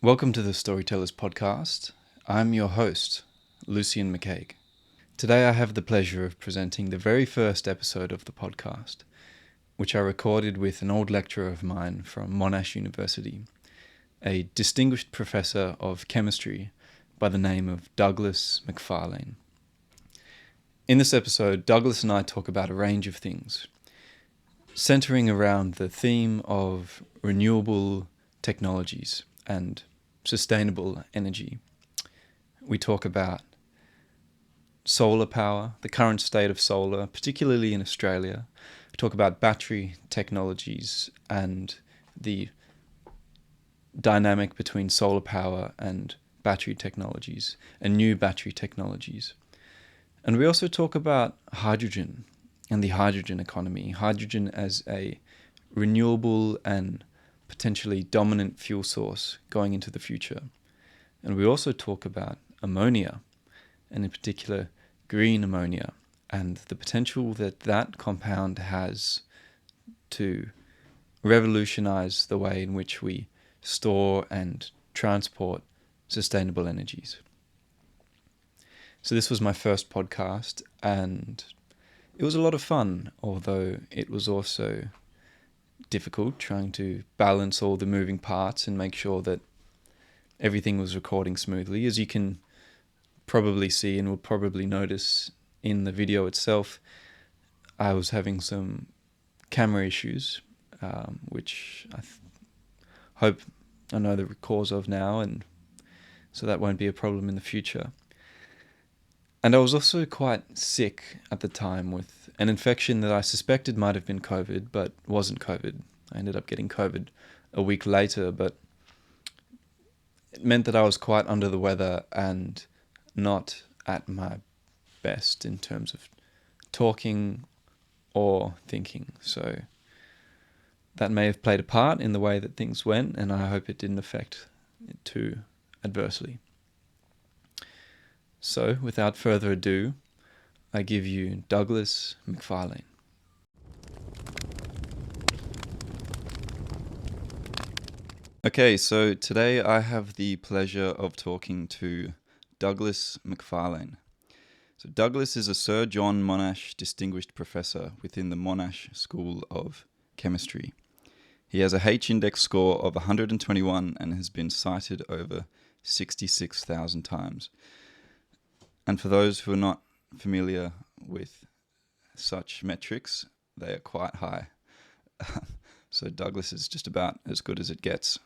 Welcome to the Storytellers Podcast. I'm your host, Lucian McCaig. Today I have the pleasure of presenting the very first episode of the podcast, which I recorded with an old lecturer of mine from Monash University, a distinguished professor of chemistry by the name of Douglas MacFarlane. In this episode, Douglas and I talk about a range of things, centering around the theme of renewable technologies and sustainable energy. We talk about solar power, the current state of solar, particularly in Australia. We talk about battery technologies and the dynamic between solar power and battery technologies and new battery technologies. And we also talk about hydrogen and the hydrogen economy, hydrogen as a renewable and potentially dominant fuel source going into the future. And we also talk about ammonia, and in particular green ammonia, and the potential that that compound has to revolutionize the way in which we store and transport sustainable energies. So this was my first podcast, and it was a lot of fun, although it was also difficult trying to balance all the moving parts and make sure that everything was recording smoothly. As you can probably see and will probably notice in the video itself, I was having some camera issues, which hope I know the cause of now, and so that won't be a problem in the future. And I was also quite sick at the time with an infection that I suspected might have been COVID, but wasn't COVID. I ended up getting COVID a week later, but it meant that I was quite under the weather and not at my best in terms of talking or thinking. So that may have played a part in the way that things went, and I hope it didn't affect it too adversely. So, without further ado, I give you Douglas MacFarlane. Okay, so today I have the pleasure of talking to Douglas MacFarlane. So Douglas is a Sir John Monash Distinguished Professor within the Monash School of Chemistry. He has a H-index score of 121 and has been cited over 66,000 times. And for those who are not familiar with such metrics, they are quite high. So Douglas is just about as good as it gets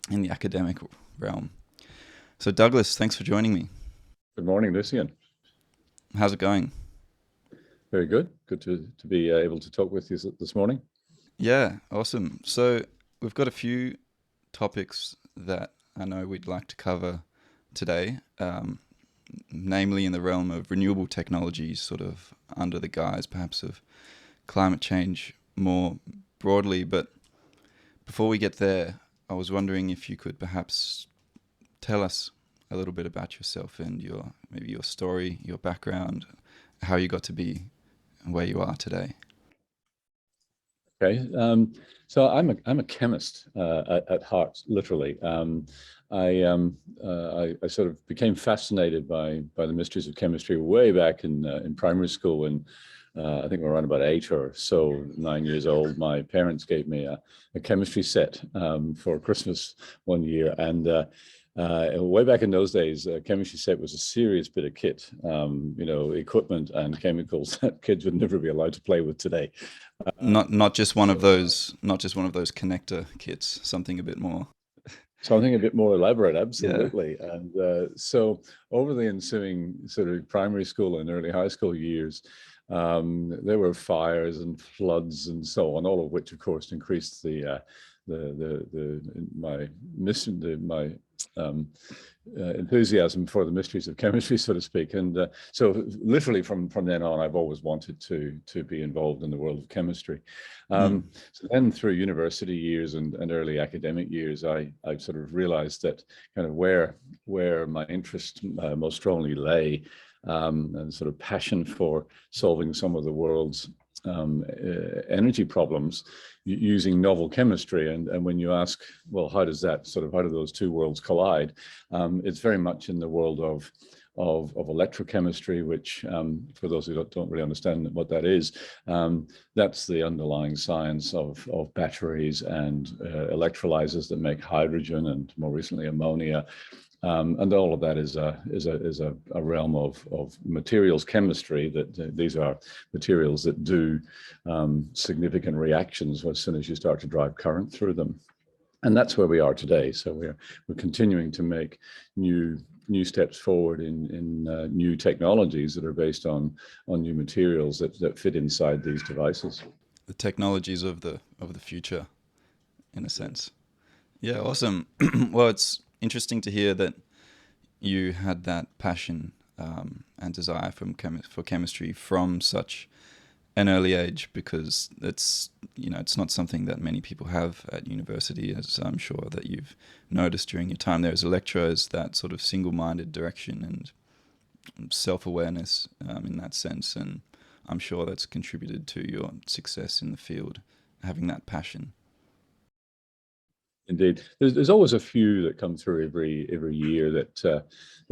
in the academic realm. So Douglas, thanks for joining me. Good morning, Lucian. How's it going? Very good. Good to be able to talk with you this morning. Yeah, awesome. So we've got a few topics that I know we'd like to cover today. Namely in the realm of renewable technologies, sort of under the guise perhaps of climate change more broadly. But before we get there, I was wondering if you could perhaps tell us a little bit about yourself and maybe your story, your background, how you got to be where you are today. Okay, so I'm a chemist at heart, literally. I sort of became fascinated by the mysteries of chemistry way back in primary school, and I think we were around about 8 or so, 9 years old. My parents gave me a chemistry set for Christmas one year, and way back in those days, a chemistry set was a serious bit of kit, equipment and chemicals that kids would never be allowed to play with today. Not just one of those connector kits, something a bit more. Something a bit more elaborate, absolutely. Yeah. And so over the ensuing sort of primary school and early high school years, there were fires and floods and so on, all of which, of course, increased my enthusiasm for the mysteries of chemistry, so to speak. And so literally from then on, I've always wanted to be involved in the world of chemistry. So then through university years and early academic years, I sort of realized that kind of where my interest most strongly lay, and sort of passion for solving some of the world's energy problems using novel chemistry. And when you ask, well, how do those two worlds collide? It's very much in the world of electrochemistry, which for those who don't really understand what that is, that's the underlying science of batteries and electrolyzers that make hydrogen and more recently ammonia. And all of that is a realm of materials chemistry. That these are materials that do significant reactions as soon as you start to drive current through them, and that's where we are today. So we're continuing to make new steps forward in new technologies that are based on new materials that fit inside these devices. The technologies of the future, in a sense. Yeah, awesome. Well, it's interesting to hear that you had that passion and desire for chemistry from such an early age, because it's not something that many people have at university, as I'm sure that you've noticed during your time there as a lecturer, is that sort of single-minded direction and self-awareness in that sense. And I'm sure that's contributed to your success in the field, having that passion. Indeed, there's always a few that come through every year that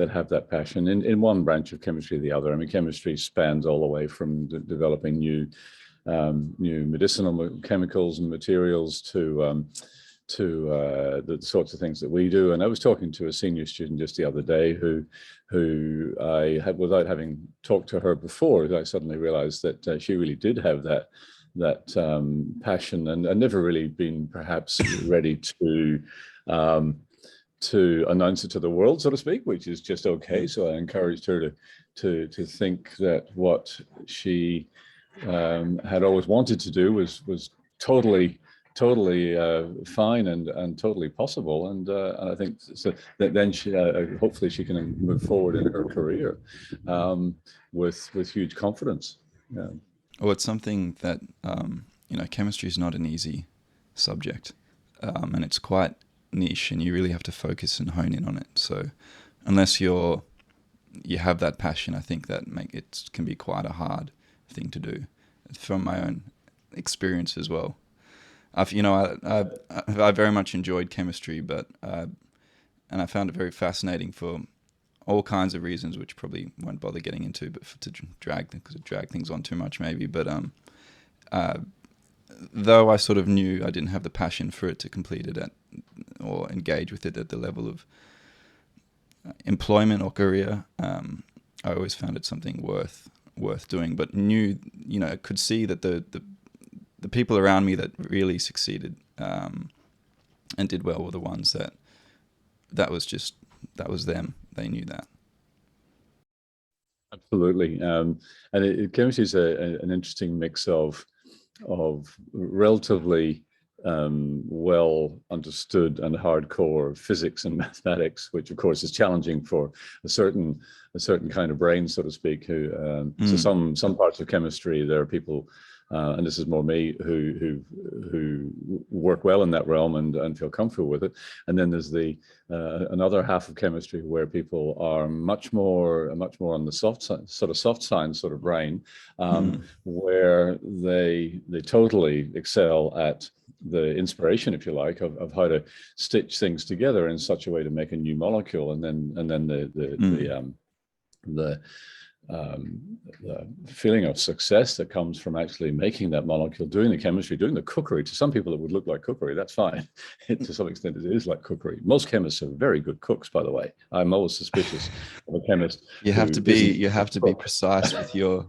have that passion in one branch of chemistry or the other. I mean, chemistry spans all the way from developing new medicinal chemicals and materials to the sorts of things that we do. And I was talking to a senior student just the other day who I had, without having talked to her before, I suddenly realized that she really did have that passion and never really been perhaps ready to announce it to the world, so to speak, which is just okay. So I encouraged her to think that what she had always wanted to do was totally fine and totally possible, and I think so that then she hopefully she can move forward in her career with huge confidence. Yeah. Oh, it's something that chemistry is not an easy subject, and it's quite niche, and you really have to focus and hone in on it. So unless you have that passion, I think that it can be quite a hard thing to do. From my own experience as well, I very much enjoyed chemistry, but and I found it very fascinating for all kinds of reasons, which probably won't bother getting into, but to drag things on too much maybe. But though I sort of knew I didn't have the passion for it to complete it or engage with it at the level of employment or career, I always found it something worth doing. But could see that the people around me that really succeeded and did well were the ones that was them. They knew that. Absolutely, and chemistry is an interesting mix of relatively well understood and hardcore physics and mathematics, which of course is challenging for a certain kind of brain, so to speak. So some parts of chemistry, there are people. And this is more me who work well in that realm and feel comfortable with it. And then there's the another half of chemistry where people are much more on the soft science sort of brain, where they totally excel at the inspiration, if you like, of how to stitch things together in such a way to make a new molecule, and then the feeling of success that comes from actually making that molecule, doing the chemistry, doing the cookery. To some people it would look like cookery, that's fine. To some extent it is like cookery. Most chemists are very good cooks, by the way. I'm always suspicious of a chemist. You have to be precise with your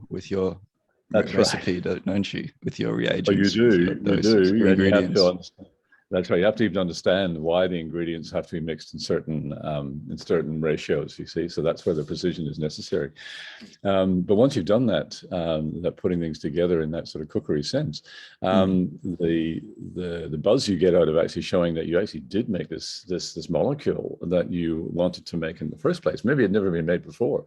recipe, right, don't you? With your reagents. Oh, you do. Your ingredients. That's right. You have to even understand why the ingredients have to be mixed in certain ratios. You see, so that's where the precision is necessary. But once you've done that putting things together in that sort of cookery sense, the buzz you get out of actually showing that you actually did make this molecule that you wanted to make in the first place. Maybe it had never been made before,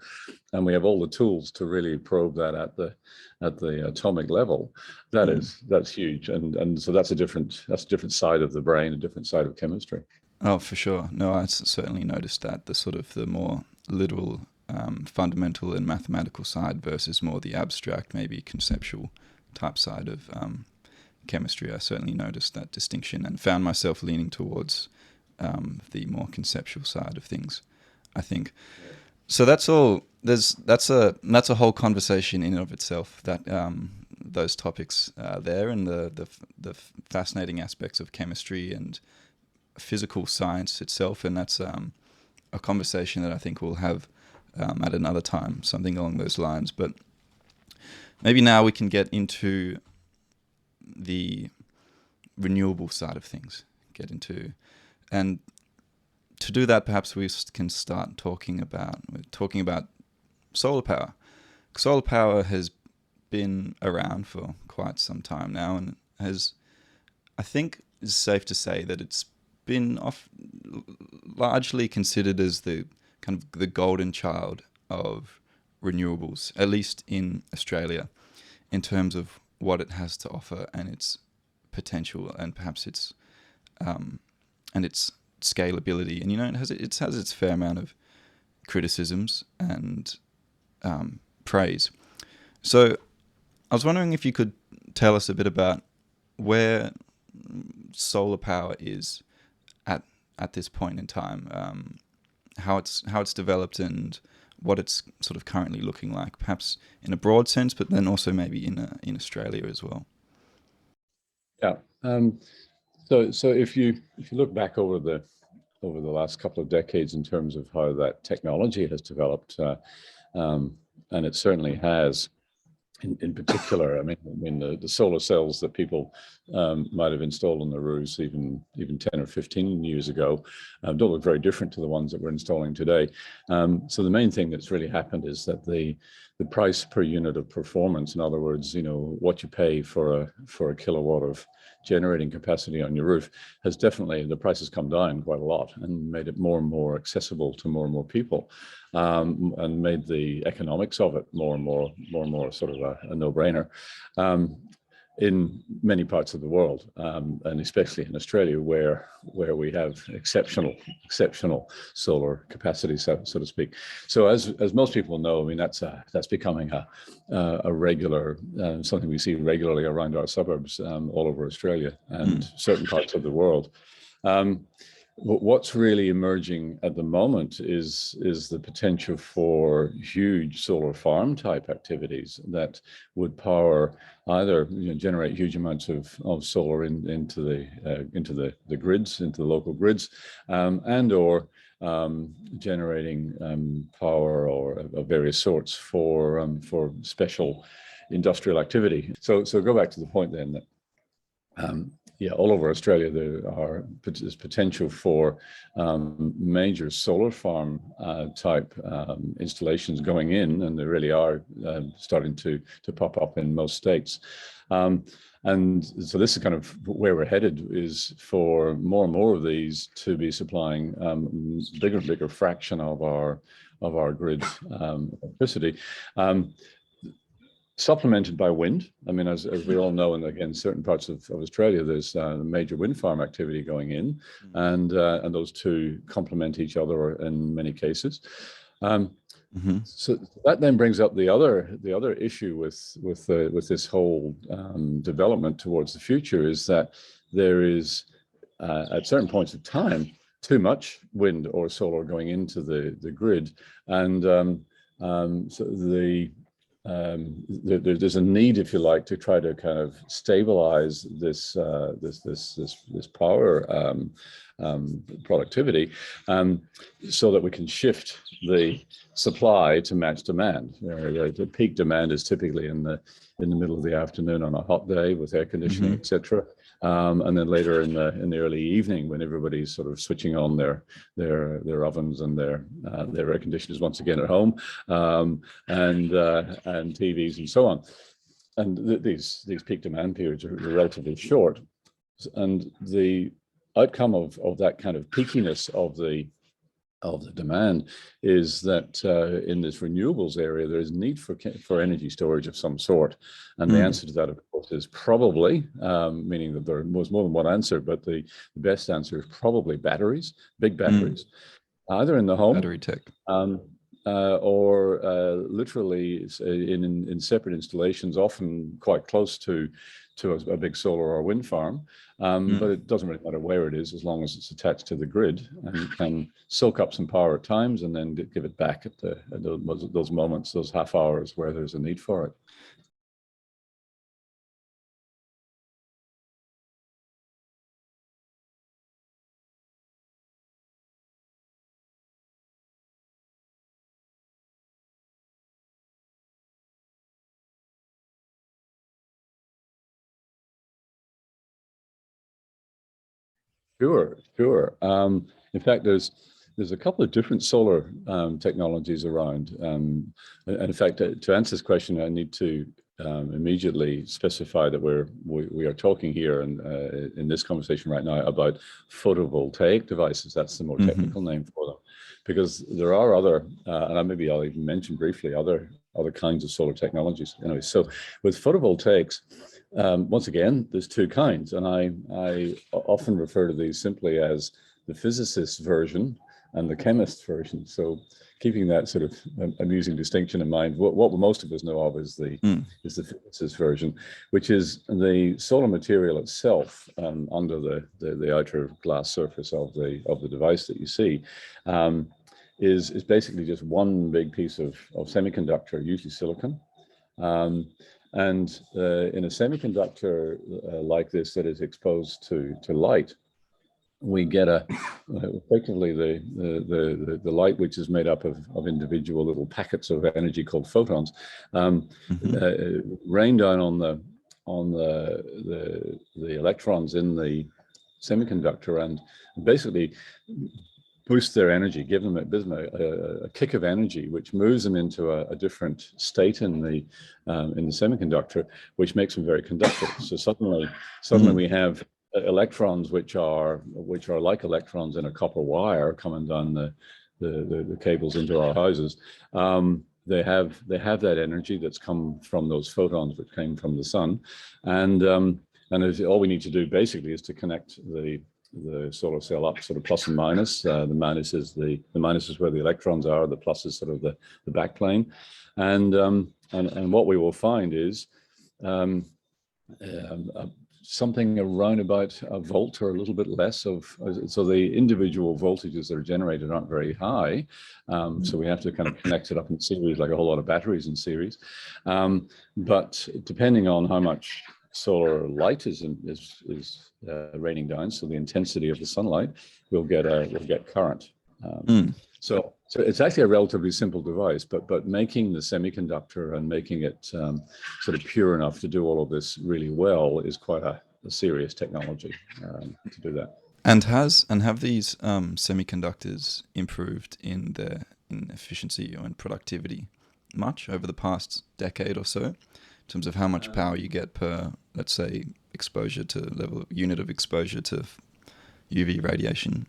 and we have all the tools to really probe that at the atomic level. That's huge, and so that's a different side of the brain, a different side of chemistry. Oh, for sure. No, I certainly noticed that, the more literal, fundamental and mathematical side versus more the abstract, maybe conceptual type side of chemistry, I certainly noticed that distinction and found myself leaning towards the more conceptual side of things, I think. Yeah. So that's all. That's a whole conversation in and of itself. That those topics there, and the fascinating aspects of chemistry and physical science itself, and that's a conversation that I think we'll have at another time, something along those lines. But maybe now we can get into the renewable side of things. And to do that, perhaps we can start talking about solar power. Solar power has been around for quite some time now, and I think it's safe to say that it's been largely considered as the kind of the golden child of renewables, at least in Australia, in terms of what it has to offer and its potential, and perhaps its scalability. And it has its fair amount of criticisms and praise. So I was wondering if you could tell us a bit about where solar power is at this point in time, how it's developed and what it's sort of currently looking like, perhaps in a broad sense, but then also maybe in Australia as well. Yeah. So if you look back over the last couple of decades in terms of how that technology has developed, and it certainly has. In particular, I mean the solar cells that people might have installed on their roofs even 10 or 15 years ago don't look very different to the ones that we're installing today. So the main thing that's really happened is that the price per unit of performance, in other words, what you pay for a kilowatt of generating capacity on your roof, the price has come down quite a lot and made it more and more accessible to more and more people. And made the economics of it more and more sort of a no-brainer in many parts of the world, and especially in Australia, where we have exceptional solar capacity, so to speak. So as most people know, I mean that's becoming a regular something we see regularly around our suburbs all over Australia and certain parts of the world. What's really emerging at the moment is the potential for huge solar farm type activities that would power either generate huge amounts of solar into the grids, into the local grids, and or generating power or of various sorts for special industrial activity. So go back to the point then that all over Australia, there's potential for major solar farm type installations going in, and there really are starting to pop up in most states. And so this is kind of where we're headed, is for more and more of these to be supplying bigger and bigger fraction of our grid electricity. Supplemented by wind. I mean, as we all know, and again, certain parts of Australia, there's major wind farm activity going in, and those two complement each other in many cases. So that then brings up the other issue with this whole development towards the future, is that there is at certain points of time too much wind or solar going into the grid, and so there's a need, if you like, to try to kind of stabilize this power productivity, so that we can shift the supply to match demand. The peak demand is typically in the middle of the afternoon on a hot day with air conditioning, etc. And then later in the early evening, when everybody's sort of switching on their ovens and their air conditioners once again at home, and TVs and so on. And these peak demand periods are relatively short, and the outcome of that kind of peakiness of the demand is that in this renewables area, there is need for energy storage of some sort. And the answer to that, of course, is probably, meaning that there was more than one answer, but the best answer is probably batteries, big batteries, either in the home. Battery tech. or literally in separate installations, often quite close to a big solar or wind farm. But it doesn't really matter where it is, as long as it's attached to the grid and can soak up some power at times and then give it back at those moments, those half hours where there's a need for it. Sure, sure. In fact, there's a couple of different solar technologies around. And in fact, to answer this question, I need to immediately specify that we are talking here and in this conversation right now about photovoltaic devices. That's the more technical name for them, because there are other, and maybe I'll even mention briefly other kinds of solar technologies. Anyway, so with photovoltaics. Once again, there's two kinds, and I often refer to these simply as the physicist's version and the chemist's version. So keeping that sort of amusing distinction in mind, what most of us know of is the physicist's version, which is the solar material itself under the outer glass surface of the device that you see. Is basically just one big piece of semiconductor, usually silicon. And in a semiconductor like this that is exposed to light, we get effectively the light, which is made up of individual little packets of energy called photons, rain down on the electrons in the semiconductor and basically boost their energy, give them a kick of energy, which moves them into a different state in the semiconductor, which makes them very conductive. So suddenly we have electrons which are like electrons in a copper wire coming down the cables into our houses. They have that energy that's come from those photons which came from the sun, and all we need to do basically is to connect the solar cell up sort of plus and minus. The minus is where the electrons are. The plus is sort of the backplane, and what we will find is something around about a volt or a little bit less of. So the individual voltages that are generated aren't very high, so we have to kind of connect it up in series, like a whole lot of batteries in series. But depending on how much solar light is raining down, so the intensity of the sunlight, we'll get current. So it's actually a relatively simple device, but making the semiconductor and making it sort of pure enough to do all of this really well is quite a serious technology to do that. And have these semiconductors improved in efficiency or in productivity much over the past decade or so, in terms of how much power you get per, let's say, unit of exposure to UV radiation?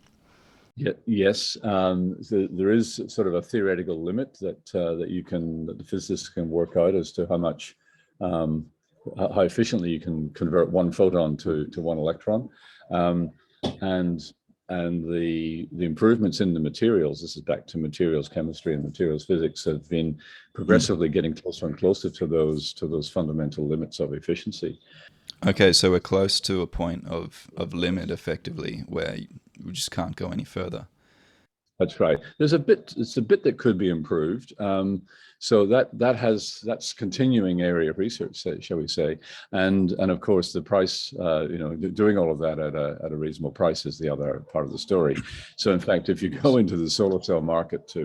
Yes, there is sort of a theoretical limit that the physicists can work out as to how much, how efficiently you can convert one photon to one electron, and the improvements in the materials. This is back to materials chemistry and materials physics, have been progressively getting closer and closer to those fundamental limits of efficiency. Okay, so we're close to a point of limit, effectively, where we just can't go any further. That's right. It's a bit that could be improved. So that's continuing area of research, shall we say, and of course the price, doing all of that at a reasonable price is the other part of the story. So in fact, if you go into the solar cell market to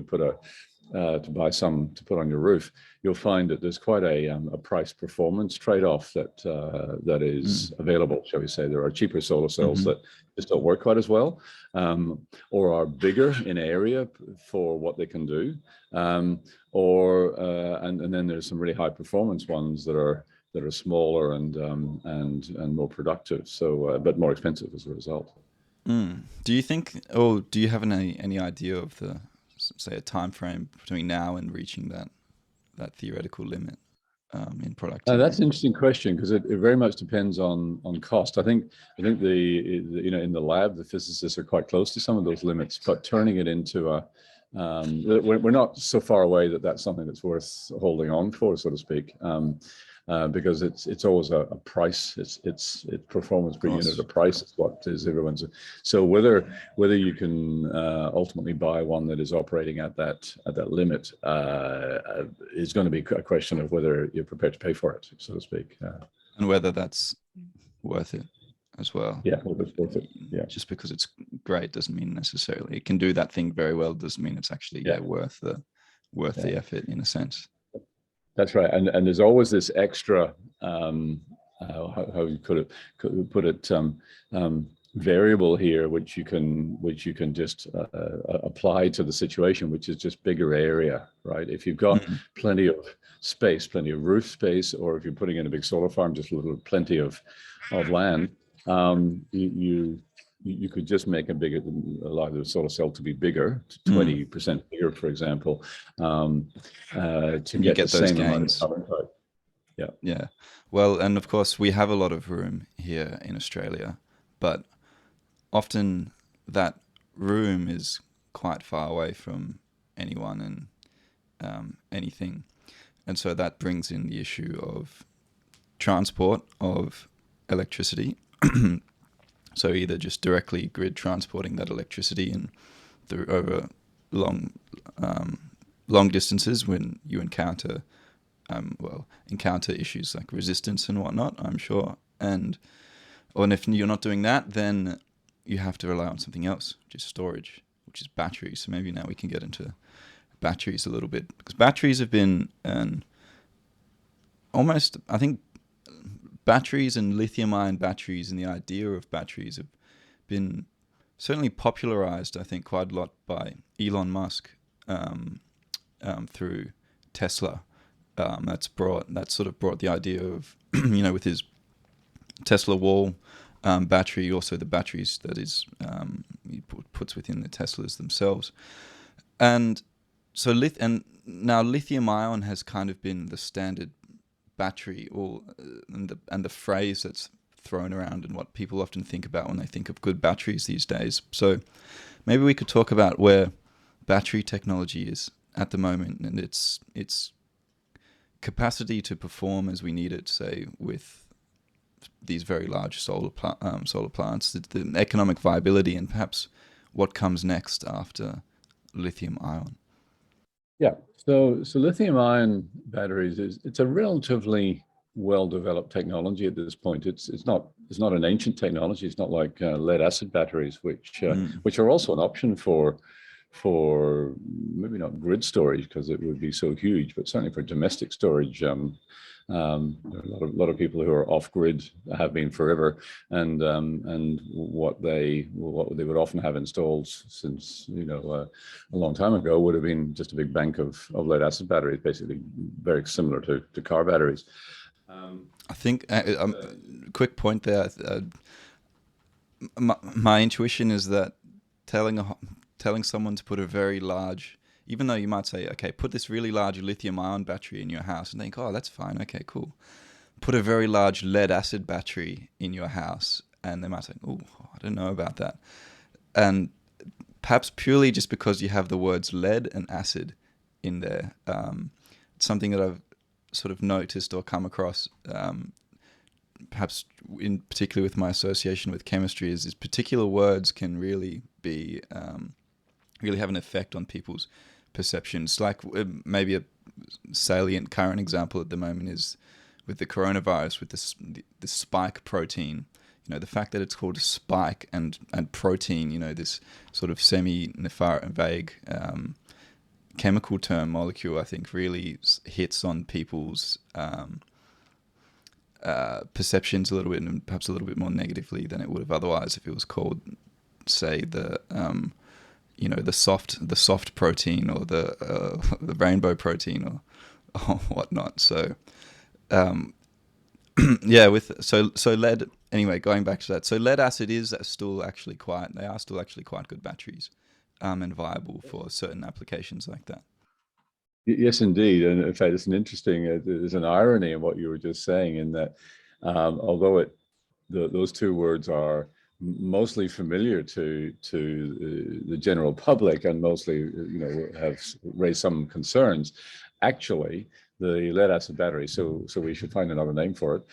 buy some to put on your roof, you'll find that there's quite a price performance trade-off that is available, shall we say. There are cheaper solar cells that just don't work quite as well, or are bigger in area for what they can do, and then there's some really high performance ones that are smaller and more productive, so but more expensive as a result. Do you think, or do you have any idea of say a time frame between now and reaching that theoretical limit in productivity? That's an interesting question, because it very much depends on cost. I think the in the lab the physicists are quite close to some of those limits, but turning it into we're not so far away that that's something that's worth holding on for, so to speak. Because it's always a price. It's performance per unit. A price is what is everyone's. So whether you can ultimately buy one that is operating at that limit is going to be a question of whether you're prepared to pay for it, so to speak, and whether that's worth it as well. Yeah, whether it's worth it. Yeah, just because it's great doesn't mean necessarily it can do that thing very well. Doesn't mean it's actually worth the effort in a sense. That's right, and there's always this extra how you could put it variable here, which you can just apply to the situation, which is just bigger area, right? If you've got plenty of space, plenty of roof space, or if you're putting in a big solar farm, just plenty of land, you could just make allow the solar cell to be bigger, 20% bigger, for example, to get the those same gains. amount of power input. Yeah. Well, and of course we have a lot of room here in Australia, but often that room is quite far away from anyone and anything. And so that brings in the issue of transport of electricity. So either just directly grid transporting that electricity and through over long distances when you encounter issues like resistance and whatnot, I'm sure. And if you're not doing that, then you have to rely on something else, which is storage, which is batteries. So maybe now we can get into batteries a little bit, because batteries have been I think batteries and lithium-ion batteries and the idea of batteries have been certainly popularized, I think, quite a lot by Elon Musk through Tesla. That's sort of brought the idea of, with his Tesla wall battery, also the batteries that he puts within the Teslas themselves. And so now lithium-ion has kind of been the standard battery, and the phrase that's thrown around and what people often think about when they think of good batteries these days. So maybe we could talk about where battery technology is at the moment and its capacity to perform as we need it, say, with these very large solar plants, the economic viability, and perhaps what comes next after lithium-ion. Yeah, so lithium-ion batteries it's a relatively well-developed technology at this point. It's not an ancient technology. It's not like lead-acid batteries, which are also an option for maybe not grid storage because it would be so huge, but certainly for domestic storage. There are a lot of people who are off grid have been forever, and what they would often have installed since a long time ago would have been just a big bank of lead acid batteries, basically very similar to car batteries. I think quick point there. My intuition is that telling someone to put a very large, even though you might say, okay, put this really large lithium-ion battery in your house, and think, oh, that's fine, okay, cool. Put a very large lead-acid battery in your house, and they might say, oh, I don't know about that. And perhaps purely just because you have the words lead and acid in there, it's something that I've sort of noticed or come across, perhaps in particular with my association with chemistry, is particular words can really be really have an effect on people's perceptions. Like maybe a salient current example at the moment is with the coronavirus, with the spike protein. The fact that it's called a spike and protein, this sort of vague chemical term molecule, I think really hits on people's perceptions a little bit, and perhaps a little bit more negatively than it would have otherwise if it was called, say, the soft protein or the rainbow protein or whatnot. So so lead. Anyway, going back to that, so lead acid is still actually quite good batteries, and viable for certain applications like that. Yes, indeed. And in fact, it's there's an irony in what you were just saying, in that although those two words are mostly familiar to the general public, and mostly have raised some concerns. Actually, the lead acid battery, so we should find another name for it,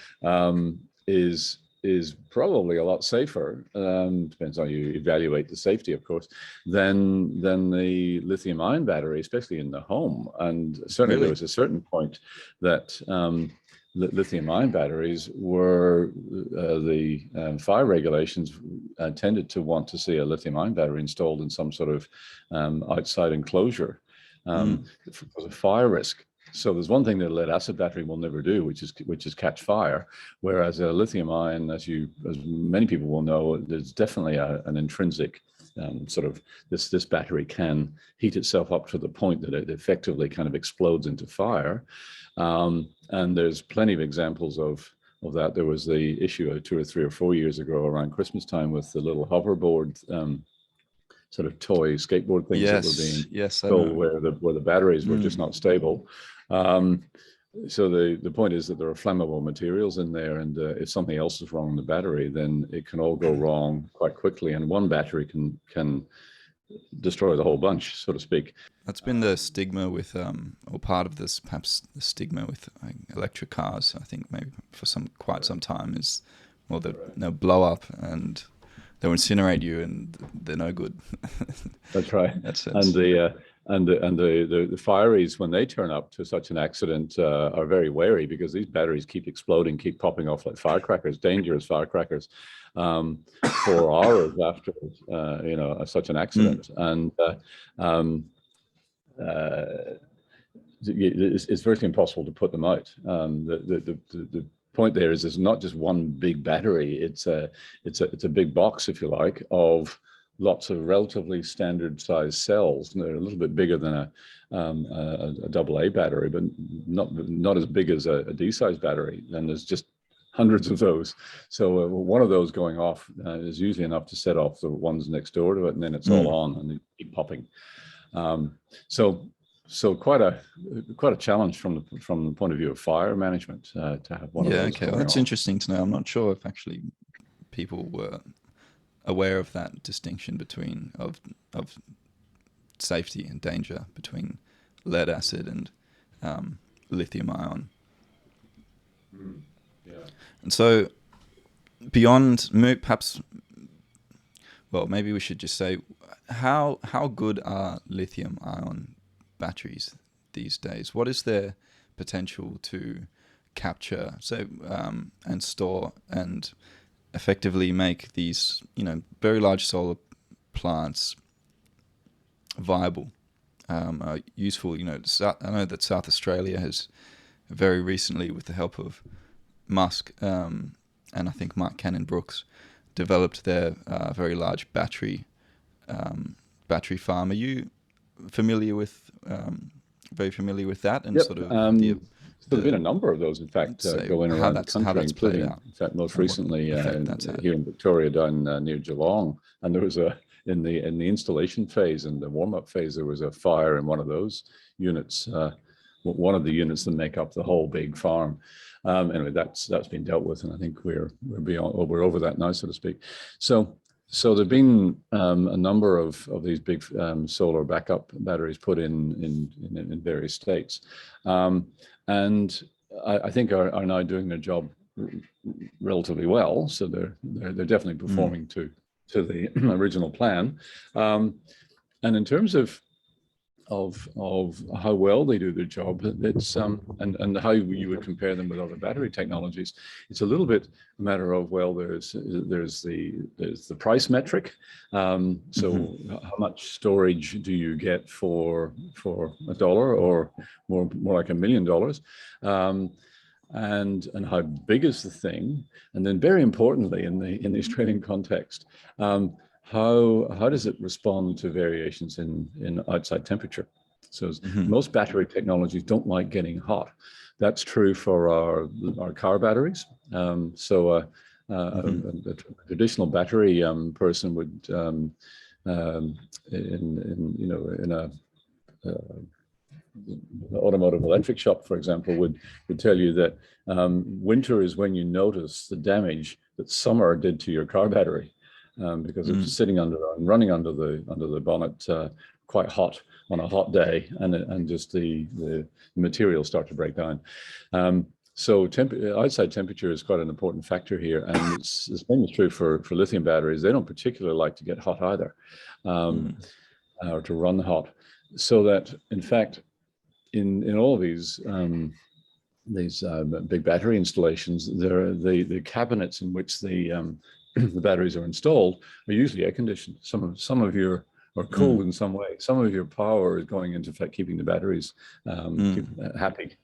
is probably a lot safer. Depends on how you evaluate the safety, of course, than the lithium-ion battery, especially in the home. And certainly there was a certain point that lithium-ion batteries were the fire regulations tended to want to see a lithium-ion battery installed in some sort of outside enclosure for the fire risk. So there's one thing that a lead acid battery will never do, which is catch fire. Whereas a lithium ion, as many people will know, there's definitely an intrinsic sort of this battery can heat itself up to the point that it effectively kind of explodes into fire. And there's plenty of examples of that. There was the issue 2 or 3 or 4 years ago around Christmas time with the little hoverboard sort of toy skateboard things that were being sold, where the batteries were just not stable. So the point is that there are flammable materials in there, and if something else is wrong in the battery, then it can all go wrong quite quickly, and one battery can destroy the whole bunch, so to speak. That's been the stigma with, or part of this, perhaps the stigma with electric cars. I think maybe for quite some time is, well, they'll blow up and they'll incinerate you, and they're no good. That's right. And the fireys, when they turn up to such an accident, are very wary, because these batteries keep exploding, keep popping off like firecrackers, dangerous firecrackers, for hours after such an accident. And it's virtually impossible to put them out. The point there is, it's not just one big battery. It's a big box, if you like, of lots of relatively standard size cells. And they're a little bit bigger than a AA battery, but not as big as a D size battery. And there's just hundreds of those. So one of those going off is usually enough to set off the ones next door to it, and then it's all on and they keep popping. So quite a challenge from the point of view of fire management to have one of those. Okay, well, that's interesting to know. I'm not sure if actually people were aware of that distinction between of safety and danger between lead acid and lithium ion. And so beyond, perhaps, well, maybe we should just say, how good are lithium ion batteries these days? What is their potential to capture, and store and effectively make these, very large solar plants viable, useful? I know that South Australia has very recently, with the help of Musk and I think Mike-Canon Brookes, developed their very large battery farm. Are you very familiar with that? And sort of so there's been a number of those, in fact, going around the country, including, in fact, most recently here in Victoria, down near Geelong. And there was in the installation phase and the warm-up phase, there was a fire in one of those units, one of the units that make up the whole big farm. Anyway, that's been dealt with, and I think we're over that now, so to speak. So there've been a number of these big solar backup batteries put in various states, and I think are now doing their job relatively well. So they're definitely performing to the original plan. And in terms of how well they do their job, it's and how you would compare them with other battery technologies, it's a little bit a matter of, well, there's the price metric. So how much storage do you get for $1 or more like $1 million? And how big is the thing? And then, very importantly, in the Australian context, how does it respond to variations in outside temperature? So most battery technologies don't like getting hot. That's true for our car batteries. A traditional battery person would in a automotive electric shop, for example, would tell you that winter is when you notice the damage that summer did to your car battery. because it was sitting under and running under the bonnet quite hot on a hot day, and just the materials start to break down. So outside temperature is quite an important factor here, and it's the same is true for lithium batteries. They don't particularly like to get hot either, or to run hot. So that, in fact, in all of these big battery installations, the cabinets in which the batteries are installed are usually air conditioned. Some of your or cooled in some way. Some of your power is going into keeping the batteries happy.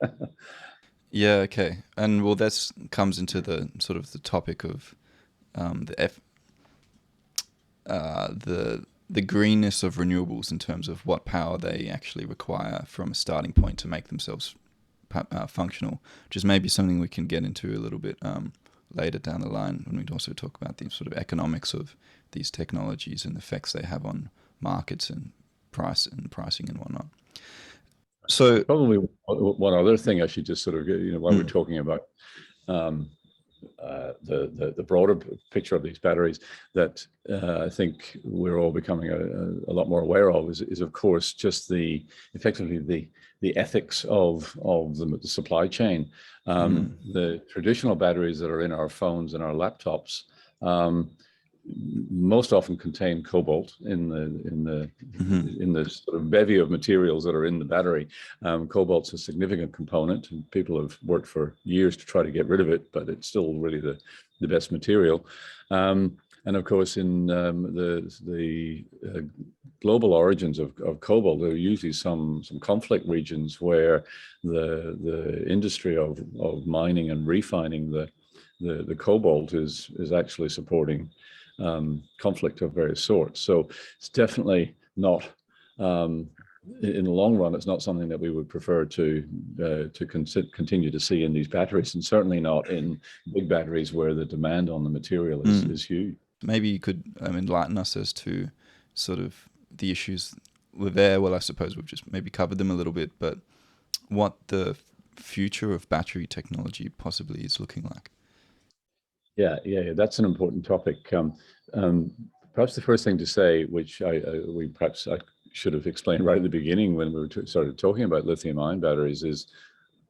Yeah, okay. And well, this comes into the sort of the topic of the greenness of renewables in terms of what power they actually require from a starting point to make themselves functional, which is maybe something we can get into a little bit later down the line when we also talk about the sort of economics of these technologies and the effects they have on markets and pricing and whatnot. So probably one other thing I should just sort of, while we're talking about the broader picture of these batteries that I think we're all becoming a lot more aware of is of course just effectively the ethics of the supply chain. The traditional batteries that are in our phones and our laptops most often contain cobalt in the sort of bevy of materials that are in the battery. Cobalt's a significant component, and people have worked for years to try to get rid of it, but it's still really the best material. And of course, in the global origins of cobalt, there are usually some conflict regions where the industry of mining and refining the cobalt is actually supporting conflict of various sorts. So it's definitely not, in the long run, it's not something that we would prefer to continue to see in these batteries, and certainly not in big batteries where the demand on the material is huge. Maybe you could enlighten us as to sort of the issues were there. Well, I suppose we've just maybe covered them a little bit, but what the future of battery technology possibly is looking like. Yeah, that's an important topic. Perhaps the first thing to say, which I should have explained right at the beginning when we started talking about lithium-ion batteries, is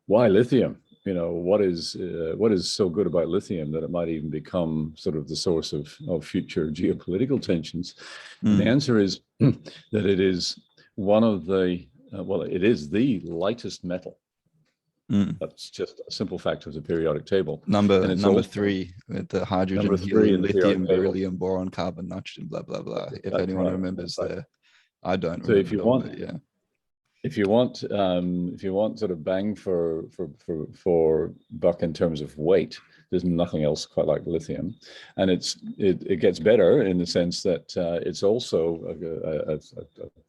why lithium? What is so good about lithium that it might even become sort of the source of future geopolitical tensions? And the answer is that it is one of it is the lightest metal. That's just a simple fact of the periodic table. Number 3 with the hydrogen, helium, lithium, beryllium, boron, carbon, nitrogen, blah blah blah. If anyone remembers I don't. So if you want, if you want sort of bang for buck in terms of weight, there's nothing else quite like lithium, and it gets better in the sense that it's also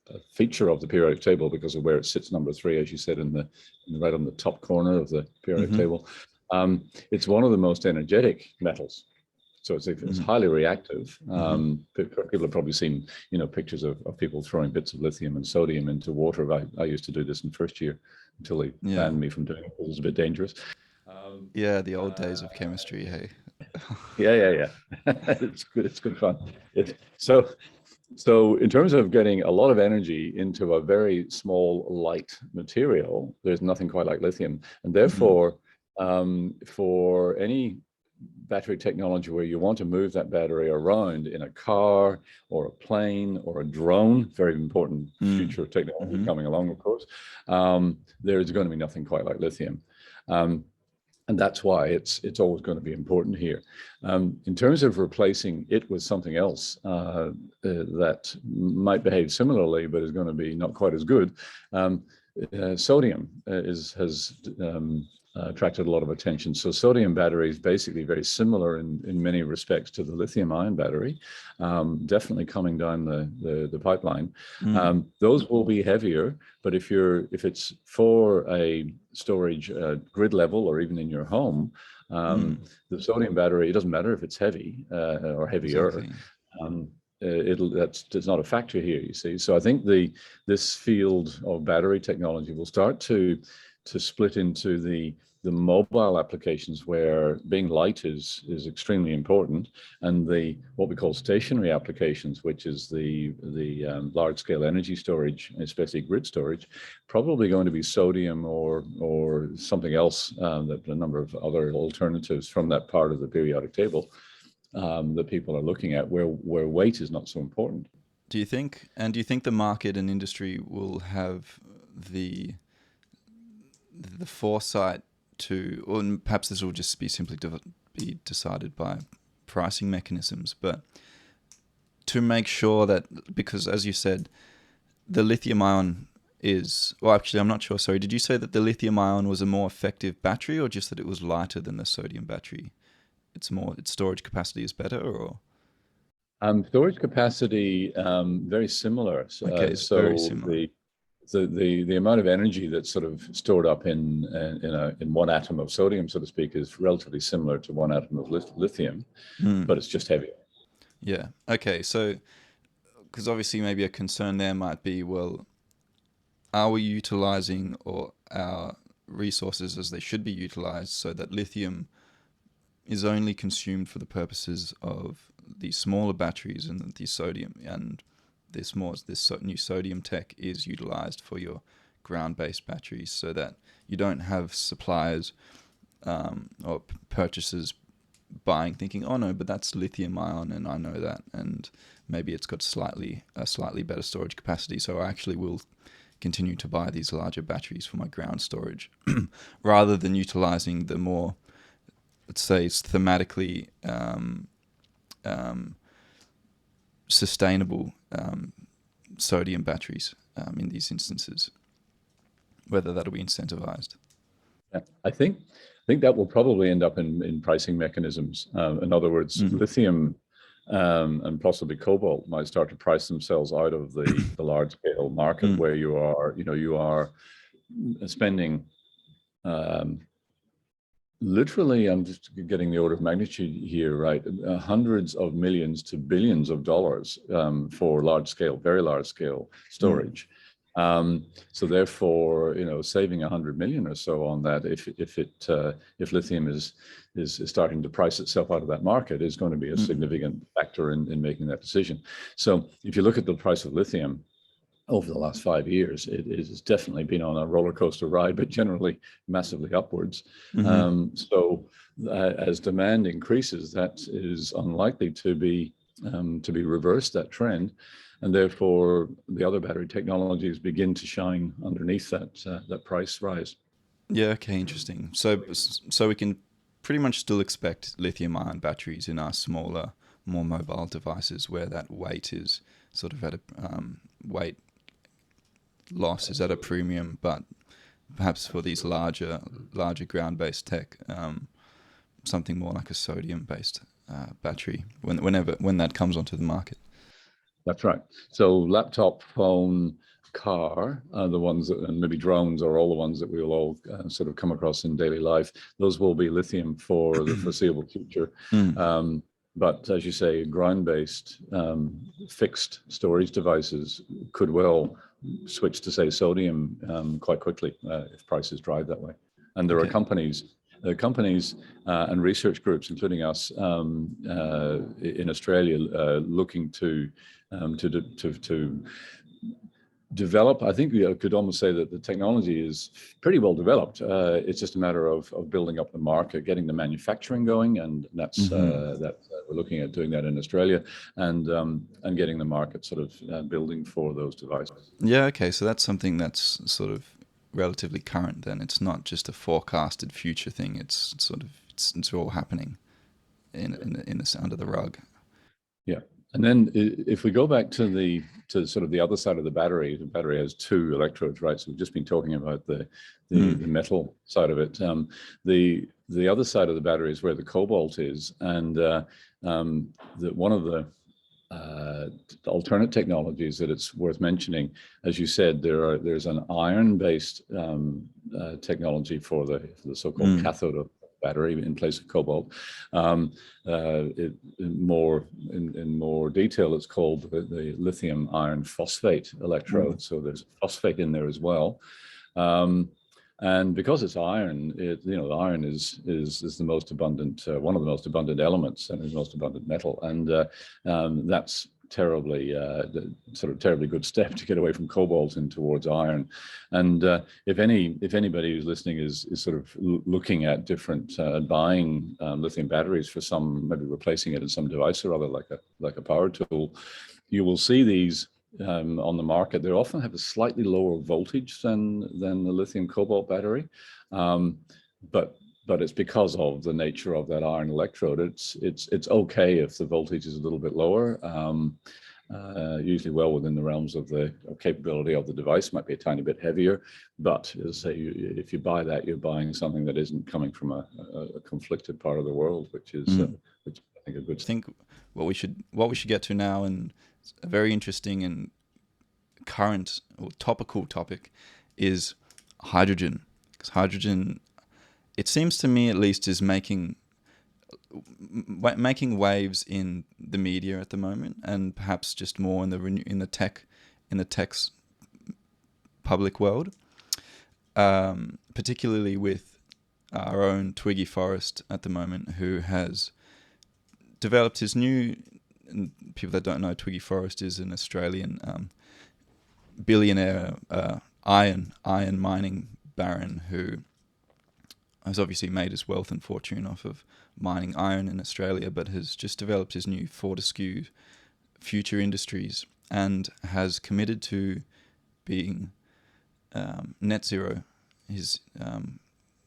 a feature of the periodic table because of where it sits, number 3, as you said, right on the top corner of the periodic table. It's one of the most energetic metals. So it's highly reactive. People have probably seen, pictures of people throwing bits of lithium and sodium into water. I used to do this in first year until they banned me from doing it. It was a bit dangerous. The old days of chemistry, hey. Yeah. It's good. It's good fun. So in terms of getting a lot of energy into a very small, light material, there's nothing quite like lithium. And therefore, for any battery technology where you want to move that battery around in a car or a plane or a drone, very important future technology coming along, of course, there's going to be nothing quite like lithium. And that's why it's always going to be important here. In terms of replacing it with something else that might behave similarly, but is going to be not quite as good, sodium has attracted a lot of attention. So sodium battery is basically very similar in many respects to the lithium-ion battery, definitely coming down the pipeline. Those will be heavier, but if it's for a storage grid level or even in your home, the sodium battery, it doesn't matter if it's heavy or heavier. Exactly. That's not a factor here, you see. So I think this field of battery technology will start to split into the the mobile applications where being light is extremely important, and the what we call stationary applications, which is the large scale energy storage, especially grid storage, probably going to be sodium or something else. That a number of other alternatives from that part of the periodic table that people are looking at, where weight is not so important. Do you think the market and industry will have the foresight to, or perhaps this will just be simply be decided by pricing mechanisms, but to make sure that, because as you said, the lithium ion is, well, actually, I'm not sure. Sorry, did you say that the lithium ion was a more effective battery, or just that it was lighter than the sodium battery? Its storage capacity is better, or? Storage capacity, very similar. Okay, it's very similar. The amount of energy that's sort of stored up in one atom of sodium, so to speak, is relatively similar to one atom of lithium, but it's just heavier. Yeah. Okay. So, because obviously maybe a concern there might be, well, are we utilizing our resources as they should be utilized, so that lithium is only consumed for the purposes of these smaller batteries, and the sodium and this new sodium tech is utilized for your ground-based batteries, so that you don't have suppliers or purchasers buying thinking, oh no, but that's lithium ion and I know that, and maybe it's got a slightly better storage capacity, so I actually will continue to buy these larger batteries for my ground storage, rather than utilizing the more, let's say, it's thematically sustainable sodium batteries in these instances, whether that'll be incentivized. Yeah, I think that will probably end up in pricing mechanisms. In other words, lithium and possibly cobalt might start to price themselves out of the large scale market, where you are spending literally, I'm just getting the order of magnitude here, right? Hundreds of millions to billions of dollars for very large scale storage. So therefore, saving 100 million or so on that, if lithium is starting to price itself out of that market, is going to be a significant factor in making that decision. So if you look at the price of lithium over the last 5 years, it has definitely been on a roller coaster ride, but generally massively upwards. So as demand increases, that is unlikely to be reversed, that trend, and therefore the other battery technologies begin to shine underneath that price rise. Yeah. Okay. Interesting. So we can pretty much still expect lithium-ion batteries in our smaller, more mobile devices, where that weight is sort of at a weight loss is at a premium, but perhaps for these larger ground-based tech, something more like a sodium-based battery when that comes onto the market. That's right. So laptop, phone, car, the ones that, and maybe drones, are all the ones that we will all sort of come across in daily life. Those will be lithium for the foreseeable future. But as you say, ground-based fixed storage devices could well switch to, say, sodium quite quickly if prices drive that way. And there are companies and research groups, including us in Australia, looking to develop. I think we could almost say that the technology is pretty well developed. It's just a matter of building up the market, getting the manufacturing going, and that's that we're looking at doing that in Australia, and getting the market sort of building for those devices. Yeah. Okay. So that's something that's sort of relatively current. Then it's not just a forecasted future thing. It's sort of it's all happening in this under the rug. Yeah. And then if we go back to sort of the other side of the battery has two electrodes, right? So we've just been talking about the metal side of it. The other side of the battery is where the cobalt is, and one of the alternate technologies that it's worth mentioning, as you said, there's an iron-based technology for the so-called cathode of battery in place of cobalt. In more detail, it's called the lithium iron phosphate electrode. So there's phosphate in there as well. And because it's iron, the iron is the most abundant, one of the most abundant elements, and is the most abundant metal. And that's terribly good step to get away from cobalt and towards iron. And if anybody who's listening is sort of looking at different buying lithium batteries for some, maybe replacing it in some device or other, like a power tool, you will see these on the market. They often have a slightly lower voltage than the lithium cobalt battery, but it's because of the nature of that iron electrode. It's okay if the voltage is a little bit lower, usually well within the realms of the capability of the device. Might be a tiny bit heavier, but as I say, if you buy that, you're buying something that isn't coming from a conflicted part of the world, which is which I think a good. I think what we should get to now, and a very interesting and current or topical topic, is hydrogen. Because hydrogen, it seems to me at least, is making waves in the media at the moment, and perhaps just more in the tech's public world, particularly with our own Twiggy Forrest at the moment, who has developed his new. And people that don't know, Twiggy Forrest is an Australian billionaire iron mining baron who has obviously made his wealth and fortune off of mining iron in Australia, but has just developed his new Fortescue Future Industries and has committed to being net zero, his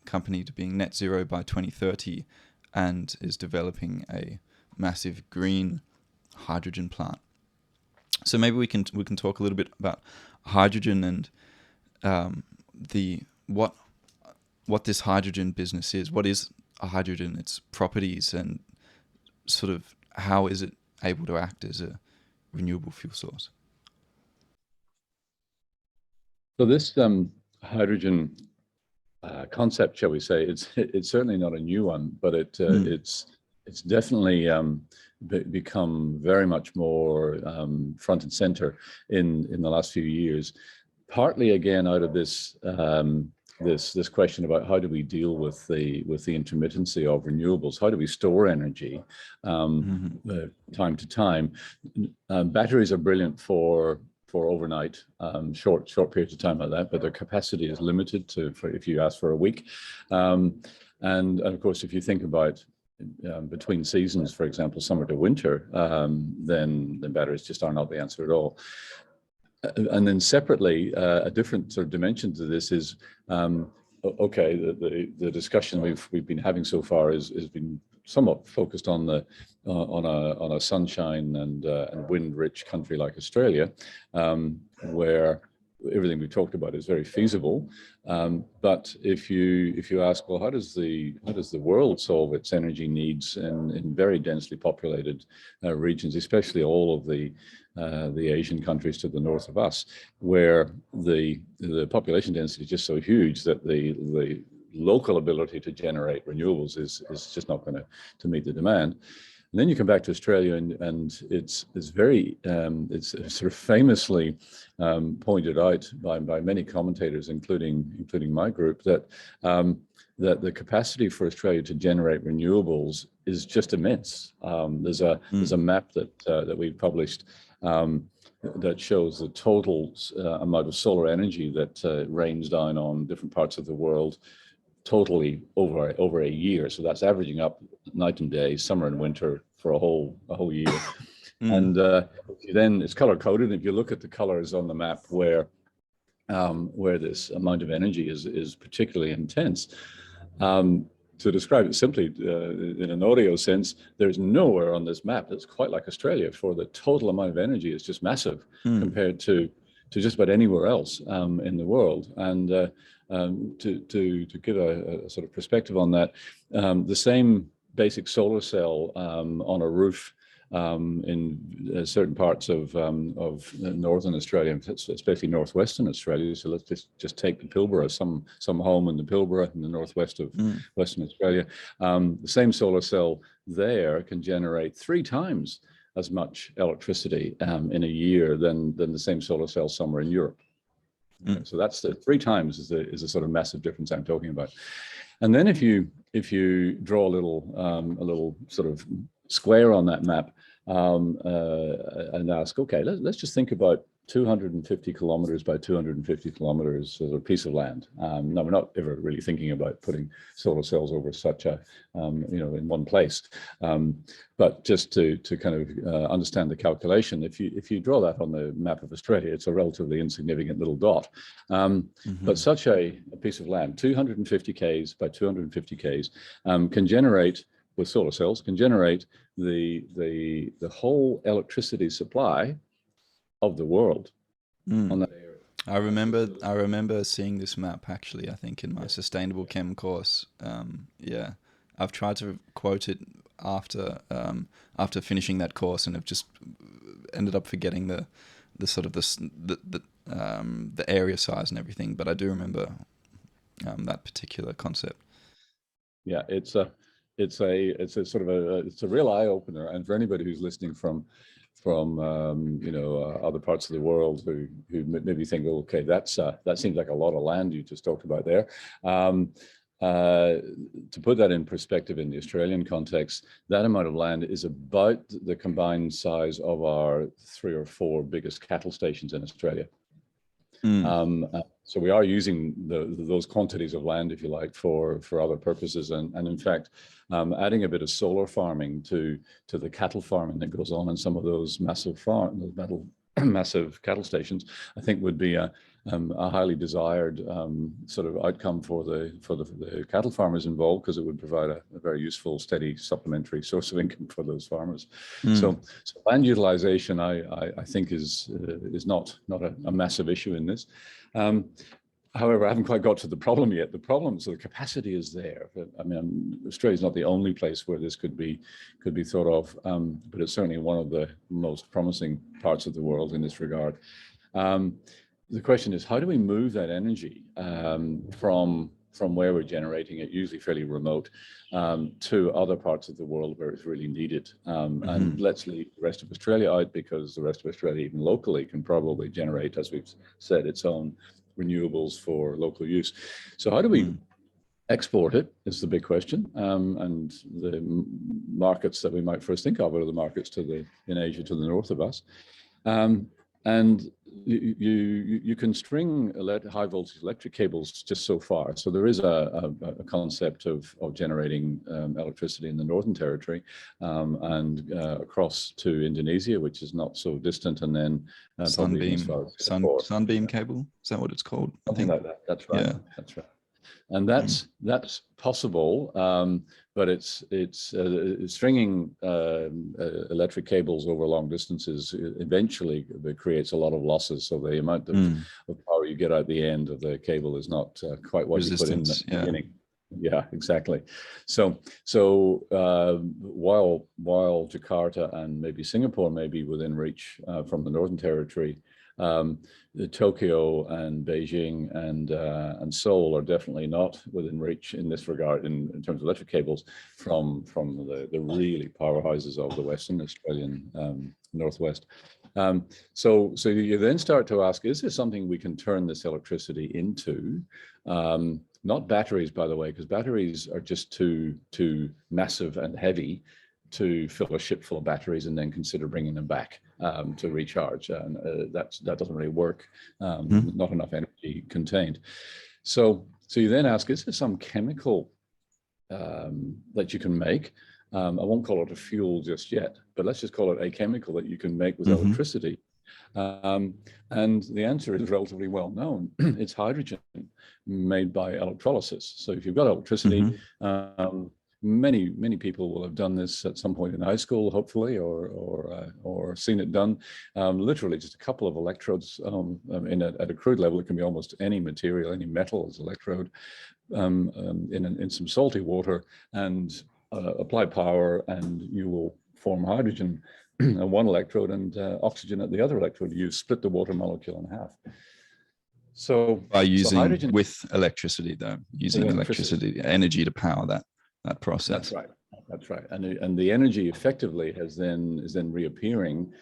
company to being net zero by 2030, and is developing a massive green hydrogen plant. So maybe we can talk a little bit about hydrogen and what this hydrogen business is. What is a hydrogen? Its properties, and sort of how is it able to act as a renewable fuel source? So this hydrogen concept, shall we say, it's certainly not a new one, but it's definitely become very much more front and center in the last few years. Partly again out of this this question about how do we deal with the intermittency of renewables? How do we store energy time to time? Batteries are brilliant for overnight, short periods of time like that, but their capacity is limited for if you ask for a week. And of course, if you think about between seasons, for example, summer to winter, then the batteries just are not the answer at all. And then separately, a different sort of dimension to this is, okay, the discussion we've been having so far has been somewhat focused on a sunshine and wind-rich country like Australia, where everything we talked about is very feasible. But if you ask, well, how does the world solve its energy needs in very densely populated regions, especially all of the Asian countries to the north of us, where the population density is just so huge that the local ability to generate renewables is just not going to meet the demand. And then you come back to Australia, and it's very it's sort of famously pointed out by many commentators, including my group, that that the capacity for Australia to generate renewables is just immense. There's a map that we've published that shows the total amount of solar energy that rains down on different parts of the world totally over a year. So that's averaging up night and day, summer and winter, for a whole year. And then it's color coded. If you look at the colors on the map where this amount of energy is particularly intense, to describe it simply in an audio sense, there's nowhere on this map that's quite like Australia, for the total amount of energy is just massive compared to just about anywhere else in the world. And to give a sort of perspective on that, the same basic solar cell on a roof in certain parts of northern Australia, especially northwestern Australia. So let's just take the Pilbara, some home in the Pilbara in the northwest of Western Australia. The same solar cell there can generate 3 times as much electricity in a year than the same solar cell somewhere in Europe. So that's the 3 times is a sort of massive difference I'm talking about. And then if you draw a little sort of square on that map, and ask, okay, let's just think about 250 kilometers by 250 kilometers as a piece of land. Now, we're not ever really thinking about putting solar cells over such a, in one place. But just to kind of understand the calculation, if you draw that on the map of Australia, it's a relatively insignificant little dot. But such a piece of land, 250 Ks by 250 Ks, can generate, with solar cells, can generate the whole electricity supply of the world on that area. I remember seeing this map, actually, I think in my sustainable chem course. I've tried to quote it after finishing that course, and have just ended up forgetting the sort of the area size and everything. But I do remember that particular concept. Yeah, it's a sort of it's a real eye opener, and for anybody who's listening from other parts of the world who maybe think, oh, okay, that seems like a lot of land you just talked about there. To put that in perspective in the Australian context, that amount of land is about the combined size of our 3 or 4 biggest cattle stations in Australia. So we are using those quantities of land, if you like, for other purposes, and in fact, adding a bit of solar farming to the cattle farming that goes on in some of those massive cattle stations, I think would be a highly desired sort of outcome for the cattle farmers involved, because it would provide a very useful, steady supplementary source of income for those farmers. So land utilization, I think, is not a massive issue in this. However, I haven't quite got to the problem yet. So the capacity is there. I mean, Australia is not the only place where this could be thought of, but it's certainly one of the most promising parts of the world in this regard. The question is, how do we move that energy from where we're generating it, usually fairly remote, to other parts of the world where it's really needed? And let's leave the rest of Australia out, because the rest of Australia, even locally, can probably generate, as we've said, its own renewables for local use. So how do we export it is the big question. And the markets that we might first think of are the markets in Asia to the north of us. And you can string high voltage electric cables just so far. So there is a concept of generating electricity in the Northern Territory and across to Indonesia, which is not so distant, and then sunbeam cable. Is that what it's called? Something like that. That's right. Yeah. That's right. And that's possible, but it's stringing electric cables over long distances eventually creates a lot of losses. So the amount of power you get out the end of the cable is not quite what you put in the beginning. Yeah, exactly. So while Jakarta and maybe Singapore may be within reach from the Northern Territory, Tokyo and Beijing and Seoul are definitely not within reach in this regard in terms of electric cables from the really powerhouses of the Western Australian Northwest. So you then start to ask, is there something we can turn this electricity into? Not batteries, by the way, because batteries are just too massive and heavy to fill a ship full of batteries and then consider bringing them back to recharge. And that doesn't really work. Not enough energy contained. So you then ask, is there some chemical that you can make? I won't call it a fuel just yet, but let's just call it a chemical that you can make with electricity. And the answer is relatively well known. It's hydrogen made by electrolysis. So if you've got electricity, many people will have done this at some point in high school, hopefully, or seen it done. Literally just a couple of electrodes at a crude level. It can be almost any material, any metal as electrode in some salty water, and apply power, and you will form hydrogen on one electrode and oxygen at the other electrode. You split the water molecule in half. So by using hydrogen with electricity, though, using electricity energy to power that process. That's right. That's right, and the energy effectively is then reappearing,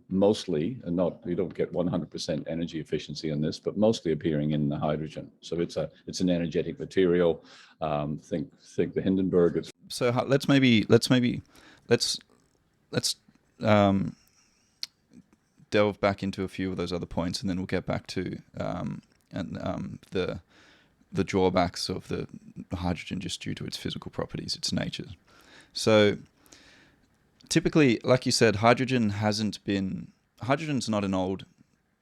mostly, and not, you don't get 100% energy efficiency on this, but mostly appearing in the hydrogen. So it's an energetic material. Think the Hindenburg. So let's um, delve back into a few of those other points, and then we'll get back to the drawbacks of the hydrogen just due to its physical properties, its nature. So typically, like you said, hydrogen's not an old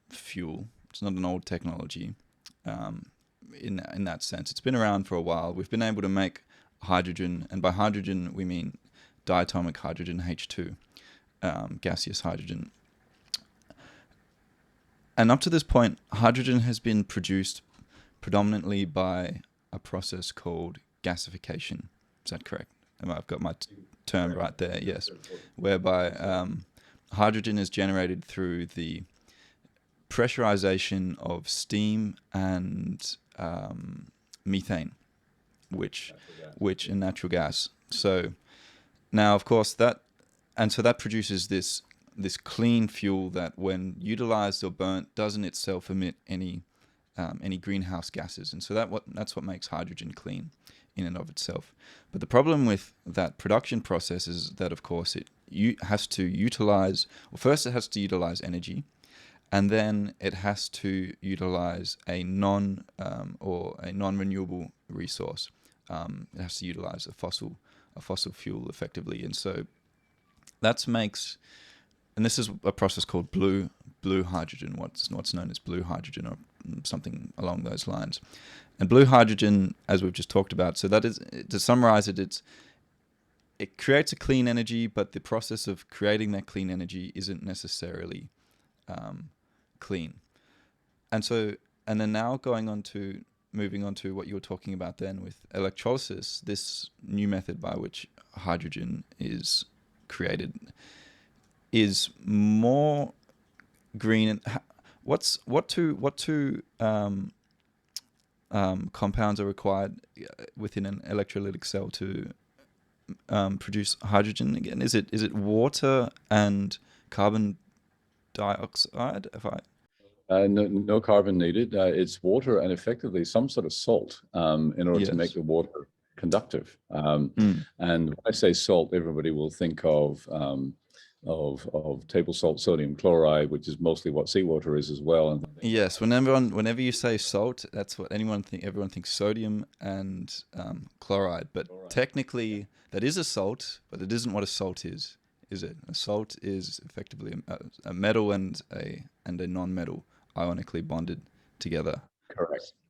fuel. It's not an old technology. In that sense, it's been around for a while. We've been able to make hydrogen, and by hydrogen we mean diatomic hydrogen, H2, gaseous hydrogen. And up to this point, hydrogen has been produced predominantly by a process called gasification. Is that correct? I've got my term right there, yes. Whereby hydrogen is generated through the pressurization of steam and methane, which in natural gas. So now, of course, that produces this clean fuel that, when utilized or burnt, doesn't itself emit any greenhouse gases, and so that's what makes hydrogen clean in and of itself. But the problem with that production process is that, of course, it has to utilize energy, and then it has to utilize a non-renewable resource. It has to utilize a fossil fuel effectively, and so and this is a process called blue hydrogen, what's known as blue hydrogen, or something along those lines. And blue hydrogen, as we've just talked about, so that is, to summarize it, it creates a clean energy, but the process of creating that clean energy isn't necessarily clean. And then now moving on to what you were talking about then with electrolysis, this new method by which hydrogen is created is more green. And what two compounds are required within an electrolytic cell to produce hydrogen again? Is it water and carbon dioxide? No carbon needed. It's water and effectively some sort of salt in order to make the water conductive. And when I say salt, everybody will think of table salt, sodium chloride, which is mostly what seawater is as well. And yes, whenever you say salt, that's what everyone thinks sodium and chloride. But technically, that is a salt, but it isn't what a salt is it? A salt is effectively a metal and a non-metal ionically bonded together.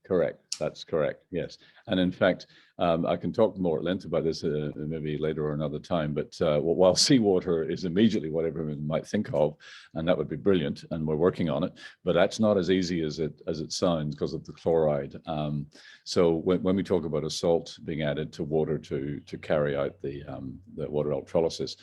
Correct. That's correct. Yes. And in fact, I can talk more at length about this maybe later or another time. But while seawater is immediately what everyone might think of, and that would be brilliant, and we're working on it, but that's not as easy as it sounds because of the chloride. So when we talk about a salt being added to water to carry out the water electrolysis,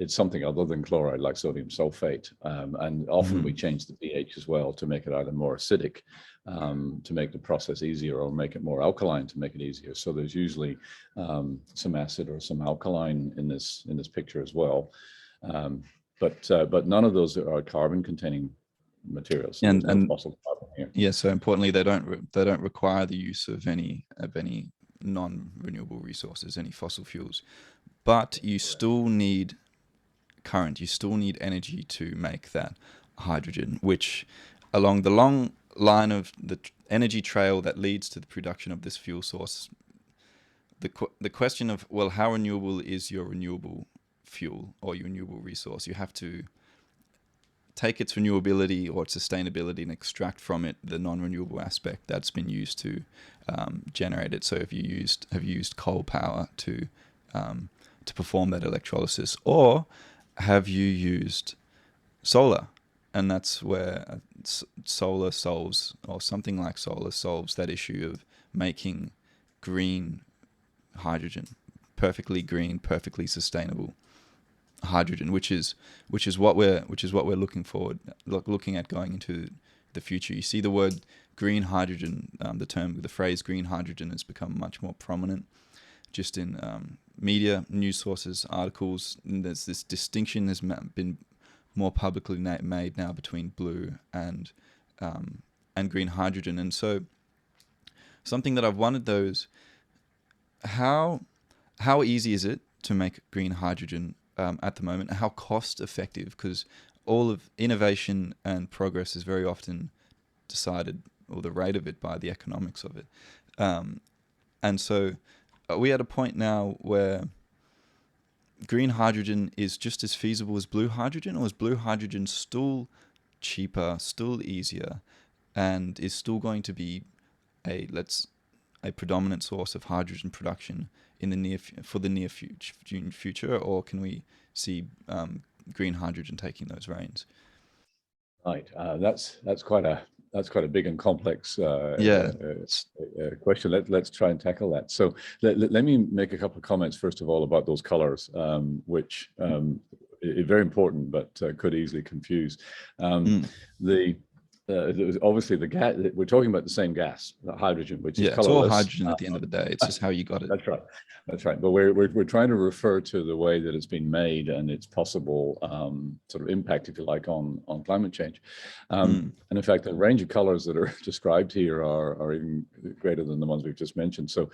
it's something other than chloride, like sodium sulfate. And often we change the pH as well to make it either more acidic, to make the process easier, or make it more alkaline to make it easier. So there's usually some acid or some alkaline in this picture as well. But none of those are carbon-containing materials. So and no fossil carbon here. Yeah. So importantly, they don't require the use of any non-renewable resources, any fossil fuels. But you still need current. You still need energy to make that hydrogen, which, along the long line of the energy trail that leads to the production of this fuel source, the question of, well, how renewable is your renewable fuel or your renewable resource? You have to take its renewability or its sustainability and extract from it the non-renewable aspect that's been used to generate it. So if you have used coal power to perform that electrolysis, or have you used solar? And that's where solar solves, or something like solar solves, that issue of making green hydrogen, perfectly green, perfectly sustainable hydrogen, which is what we're looking at going into the future. You see the word green hydrogen, the phrase green hydrogen has become much more prominent, just in media, news sources, articles. And there's this distinction has been more publicly made now between blue and green hydrogen. And so something that I've wondered though is how easy is it to make green hydrogen at the moment? How cost effective? Because all of innovation and progress is very often decided, or the rate of it, by the economics of it. And so are we at a point now where green hydrogen is just as feasible as blue hydrogen, or is blue hydrogen still cheaper, still easier, and is still going to be a predominant source of hydrogen production in the near future, or can we see green hydrogen taking those reins? Right, that's quite a big and complex question. Let's try and tackle that. So let me make a couple of comments first of all about those colors, which are very important, but could easily confuse. Obviously the gas, we're talking about the same gas, hydrogen, which is colorless. It's all hydrogen at the end of the day. It's just how you got it. That's right. But we're trying to refer to the way that it's been made and its possible sort of impact, if you like, on climate change. And in fact, the range of colors that are described here are even greater than the ones we've just mentioned. So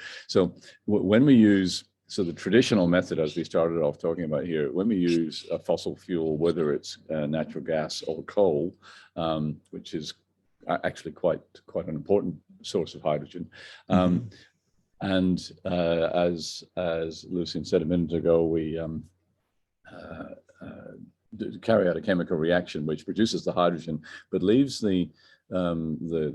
when we use the traditional method, as we started off talking about here, when we use a fossil fuel, whether it's natural gas or coal, which is actually quite an important source of hydrogen, and as Lucian said a minute ago, we carry out a chemical reaction which produces the hydrogen, but leaves the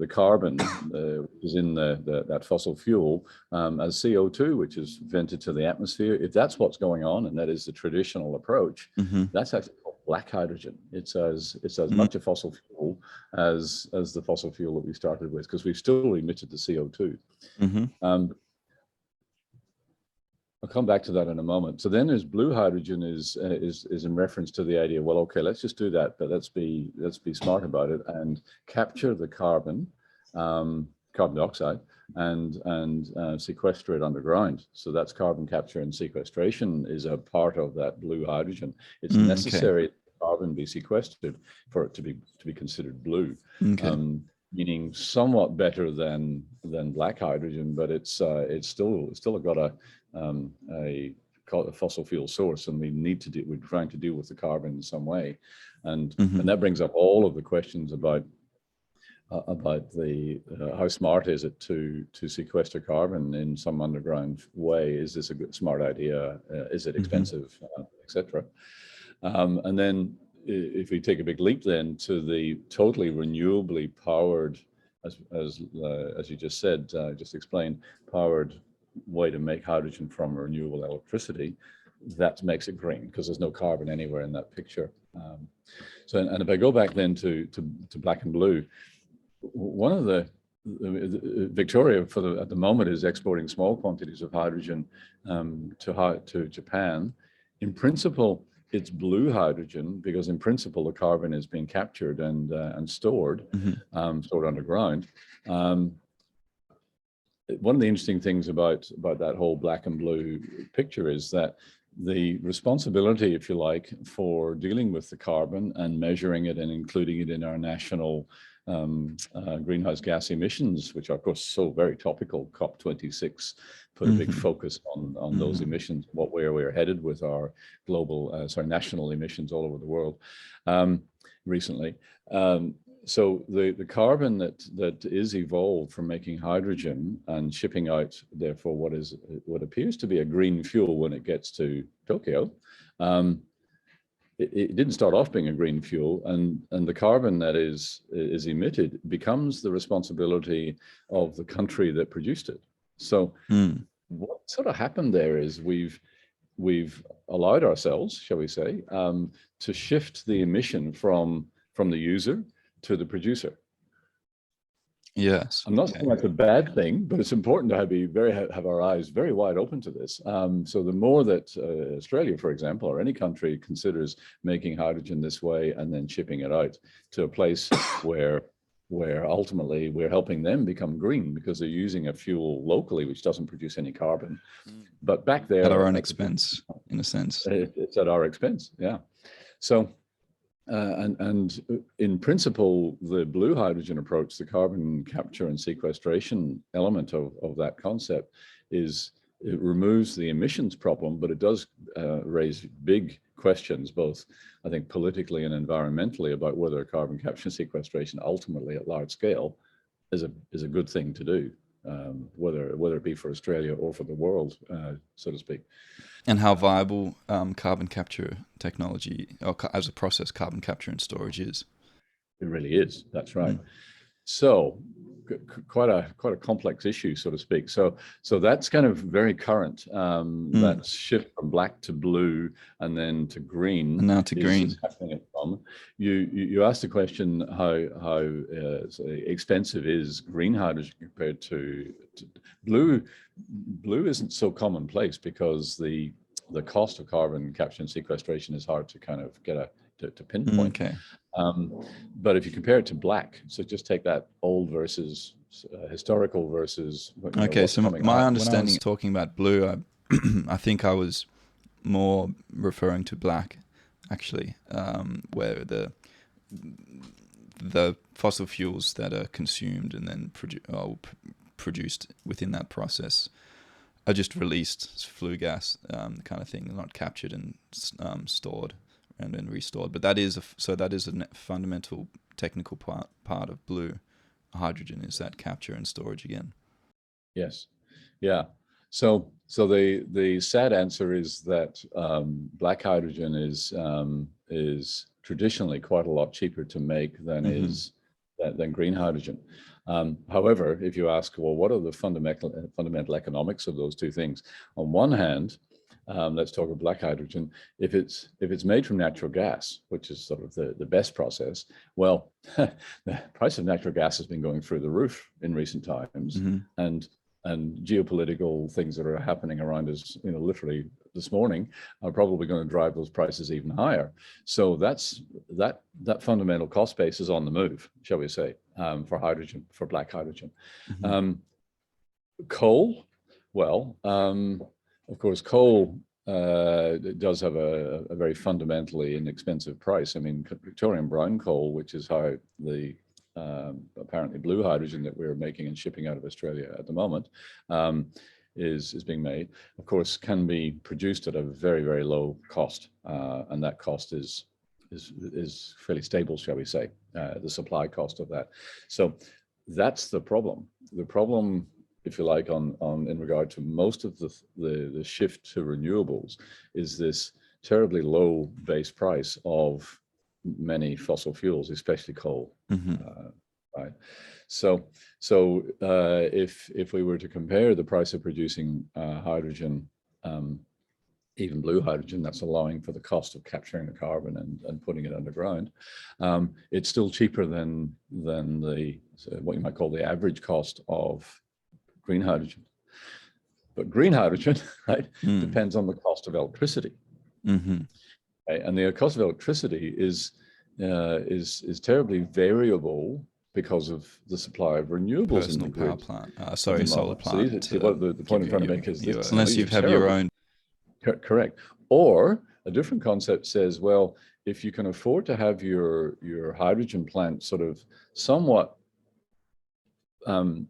carbon which is in that fossil fuel as CO2, which is vented to the atmosphere. If that's what's going on, and that is the traditional approach, that's actually called black hydrogen. It's as much a fossil fuel as the fossil fuel that we started with, because we've still emitted the CO2. I'll come back to that in a moment. So then there's blue hydrogen is in reference to the idea, well, okay, let's just do that, but let's be smart about it and capture the carbon dioxide, and sequester it underground. So that's carbon capture and sequestration is a part of that blue hydrogen. It's necessary that carbon be sequestered for it to be considered blue. Meaning somewhat better than black hydrogen, but it's still got a fossil fuel source, and we're trying to deal with the carbon in some way, and that brings up all of the questions about the how smart is it to sequester carbon in some underground way? Is this a good smart idea? Is it expensive, etc. And then if we take a big leap then to the totally renewably powered, as you just said, just explained, powered way to make hydrogen from renewable electricity, that makes it green because there's no carbon anywhere in that picture. And if I go back then to black and blue, one of the Victoria at the moment is exporting small quantities of hydrogen to Japan. In principle, it's blue hydrogen because in principle the carbon is being captured and stored underground. One of the interesting things about that whole black and blue picture is that the responsibility, if you like, for dealing with the carbon and measuring it and including it in our national greenhouse gas emissions, which are of course so very topical. COP26 put a big focus on those emissions, where we're headed with our global, national emissions all over the world recently. So the carbon that is evolved from making hydrogen and shipping out, therefore, what appears to be a green fuel when it gets to Tokyo, it didn't start off being a green fuel, and the carbon that is emitted becomes the responsibility of the country that produced it. So what sort of happened there is we've allowed ourselves, shall we say, to shift the emission from the user to the producer. Yes. I'm not saying that's a bad thing, but it's important to have our eyes very wide open to this. So the more that Australia, for example, or any country considers making hydrogen this way and then shipping it out to a place where where ultimately we're helping them become green because they're using a fuel locally which doesn't produce any carbon. But back there, at our own expense, in a sense. it's at our expense. Yeah. So, and in principle, the blue hydrogen approach, the carbon capture and sequestration element of that concept, it removes the emissions problem, but it does raise big questions, both I think politically and environmentally, about whether carbon capture and sequestration ultimately at large scale is a good thing to do, whether it be for Australia or for the world, so to speak. And how viable carbon capture technology, or as a process, carbon capture and storage is. It really is. That's right. So quite a complex issue, so to speak. So that's kind of very current. That shift from black to blue and then to green. And now to green. Is happening at the moment. You asked the question how expensive is green hydrogen compared to blue. Blue isn't so commonplace because the cost of carbon capture and sequestration is hard to kind of get to pinpoint. Okay. But if you compare it to black, so just take that old versus historical versus. Okay, so my understanding, talking about blue, I think I was more referring to black, actually, where the fossil fuels that are consumed and then produced within that process are just released as flue gas, kind of thing, not captured and stored and then restored. But that is a fundamental technical part of blue hydrogen, is that capture and storage again. Yes, yeah. So the sad answer is that black hydrogen is traditionally quite a lot cheaper to make than green hydrogen. However, if you ask, well, what are the fundamental economics of those two things? On one hand, let's talk about black hydrogen. If it's made from natural gas, which is sort of the best process, well, the price of natural gas has been going through the roof in recent times, and geopolitical things that are happening around us, literally this morning, are probably going to drive those prices even higher. So that fundamental cost base is on the move, shall we say, for black hydrogen. Coal, well, of course, coal does have a very fundamentally inexpensive price. I mean, Victorian brown coal, which is how the apparently blue hydrogen that we're making and shipping out of Australia at the moment is being made, of course, can be produced at a very, very low cost, and that cost is fairly stable, shall we say, the supply cost of that. So that's the problem. The problem, if you like, in regard to most of the shift to renewables, is this terribly low base price of many fossil fuels, especially coal. Right. So if we were to compare the price of producing hydrogen, even blue hydrogen, that's allowing for the cost of capturing the carbon and putting it underground, it's still cheaper than what you might call the average cost of green hydrogen. But green hydrogen, right, depends on the cost of electricity. Right? And the cost of electricity is terribly variable because of the supply of renewables. Personal power plant. Solar plant. So the point I'm trying to make is this, unless you have your own. Correct. Or a different concept says, well, if you can afford to have your hydrogen plant sort of somewhat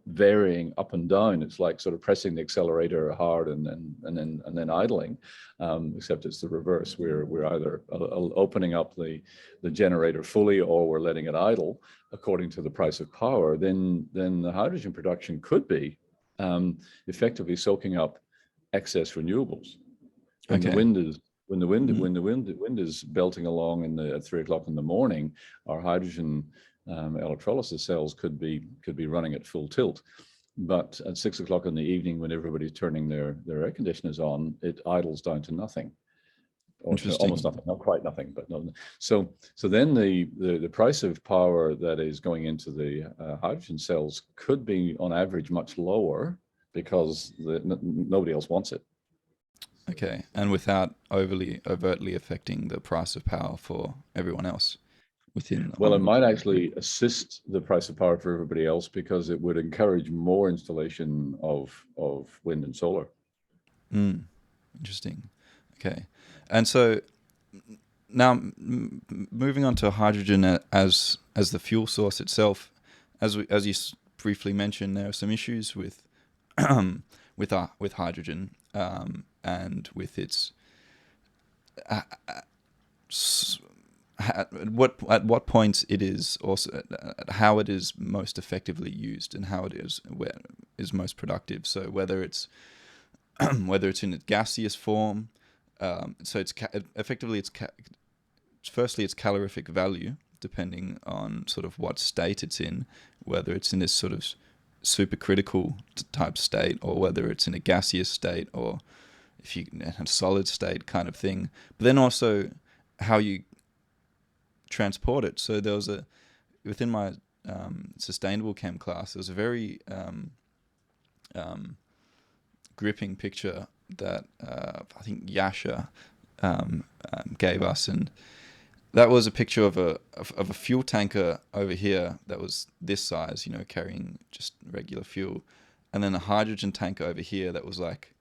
varying up and down, it's like sort of pressing the accelerator hard and then idling, except it's the reverse. We're either opening up the generator fully or we're letting it idle according to the price of power. Then the hydrogen production could be effectively soaking up excess renewables. When the wind is belting along at 3 o'clock in the morning, our hydrogen electrolysis cells could be running at full tilt. But at 6 o'clock in the evening, when everybody's turning their air conditioners on, it idles down to nothing, or almost nothing, not quite nothing, but no. So then the price of power that is going into the hydrogen cells could be on average much lower because nobody else wants it. Okay, and without overtly affecting the price of power for everyone else, within Well, it might actually assist the price of power for everybody else because it would encourage more installation of wind and solar. Interesting. Okay. And so now moving on to hydrogen as the fuel source itself, as you briefly mentioned, there are some issues with with hydrogen and with its at what points it is also how it is most effectively used and how it is most productive. So whether it's in a gaseous form, so it's effectively firstly its calorific value, depending on sort of what state it's in, whether it's in this sort of supercritical type state or whether it's in a gaseous state or if you in a solid state kind of thing. But then also how you transport it. So there was within my sustainable chem class, there was a very gripping picture that I think Yasha gave us, and that was a picture of a fuel tanker over here that was this size, carrying just regular fuel, and then a hydrogen tanker over here that was like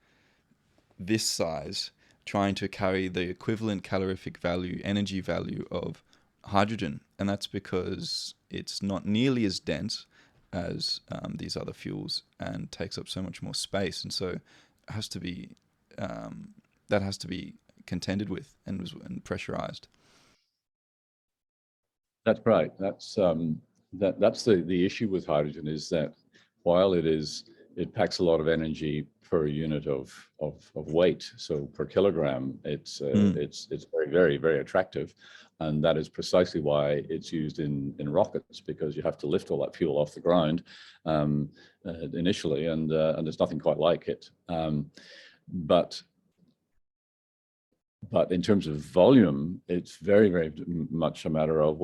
this size, trying to carry the equivalent calorific value, energy value of hydrogen. And that's because it's not nearly as dense as these other fuels and takes up so much more space, and so it has to be that has to be contended with and pressurized. That's right. That's the issue with hydrogen, is that while it packs a lot of energy per unit of weight, so per kilogram, it's very, very, very attractive, and that is precisely why it's used in rockets, because you have to lift all that fuel off the ground initially, and there's nothing quite like it. But in terms of volume, it's very, very much a matter of,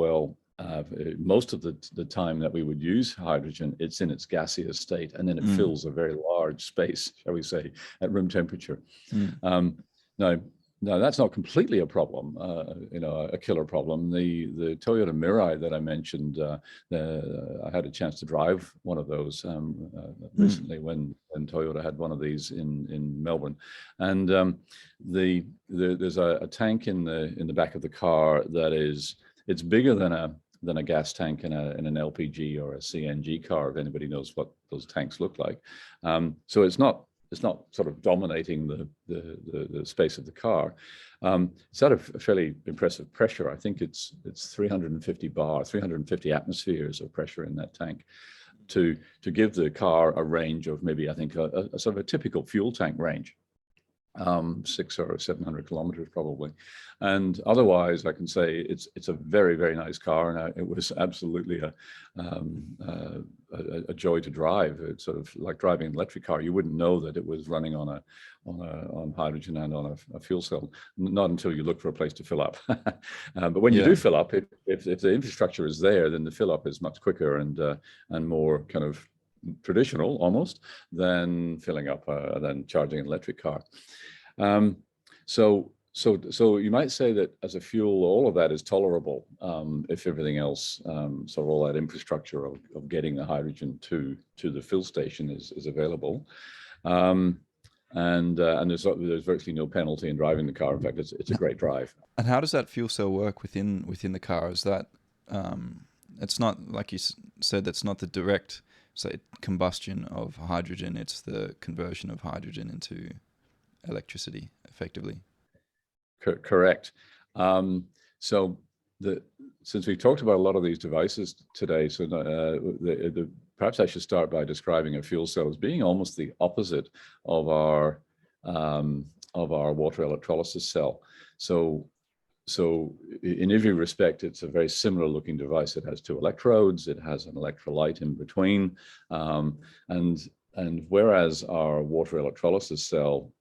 most of the time that we would use hydrogen, it's in its gaseous state, and then it fills a very large space, shall we say, at room temperature. Now, that's not completely a problem, a killer problem. The Toyota Mirai that I mentioned, I had a chance to drive one of those recently when Toyota had one of these in Melbourne, and there's a tank in the back of the car that it's bigger than a gas tank in an LPG or a CNG car, if anybody knows what those tanks look like. So it's not sort of dominating the space of the car. It's at a fairly impressive pressure. I think it's 350 atmospheres of pressure in that tank to give the car a range of maybe, I think, a sort of a typical fuel tank range. 600 or 700 kilometers probably, and otherwise I can say it's a very, very nice car, and it was absolutely a joy to drive. It's sort of like driving an electric car. You wouldn't know that it was running on hydrogen and on a fuel cell, not until you look for a place to fill up. But when you do fill up, if the infrastructure is there, then the fill up is much quicker and more kind of traditional almost than filling up than charging an electric car. So you might say that as a fuel, all of that is tolerable if everything else, so all that infrastructure of getting the hydrogen to the fill station is available. And there's virtually no penalty in driving the car. In fact, it's a great drive. And how does that fuel cell work within the car? Is that it's not, like you said, that's not the direct, say, combustion of hydrogen, it's the conversion of hydrogen into electricity, effectively. Correct. So since we've talked about a lot of these devices today, so perhaps I should start by describing a fuel cell as being almost the opposite of our water electrolysis cell. So in every respect, it's a very similar looking device. It has two electrodes, it has an electrolyte in between. And whereas our water electrolysis cell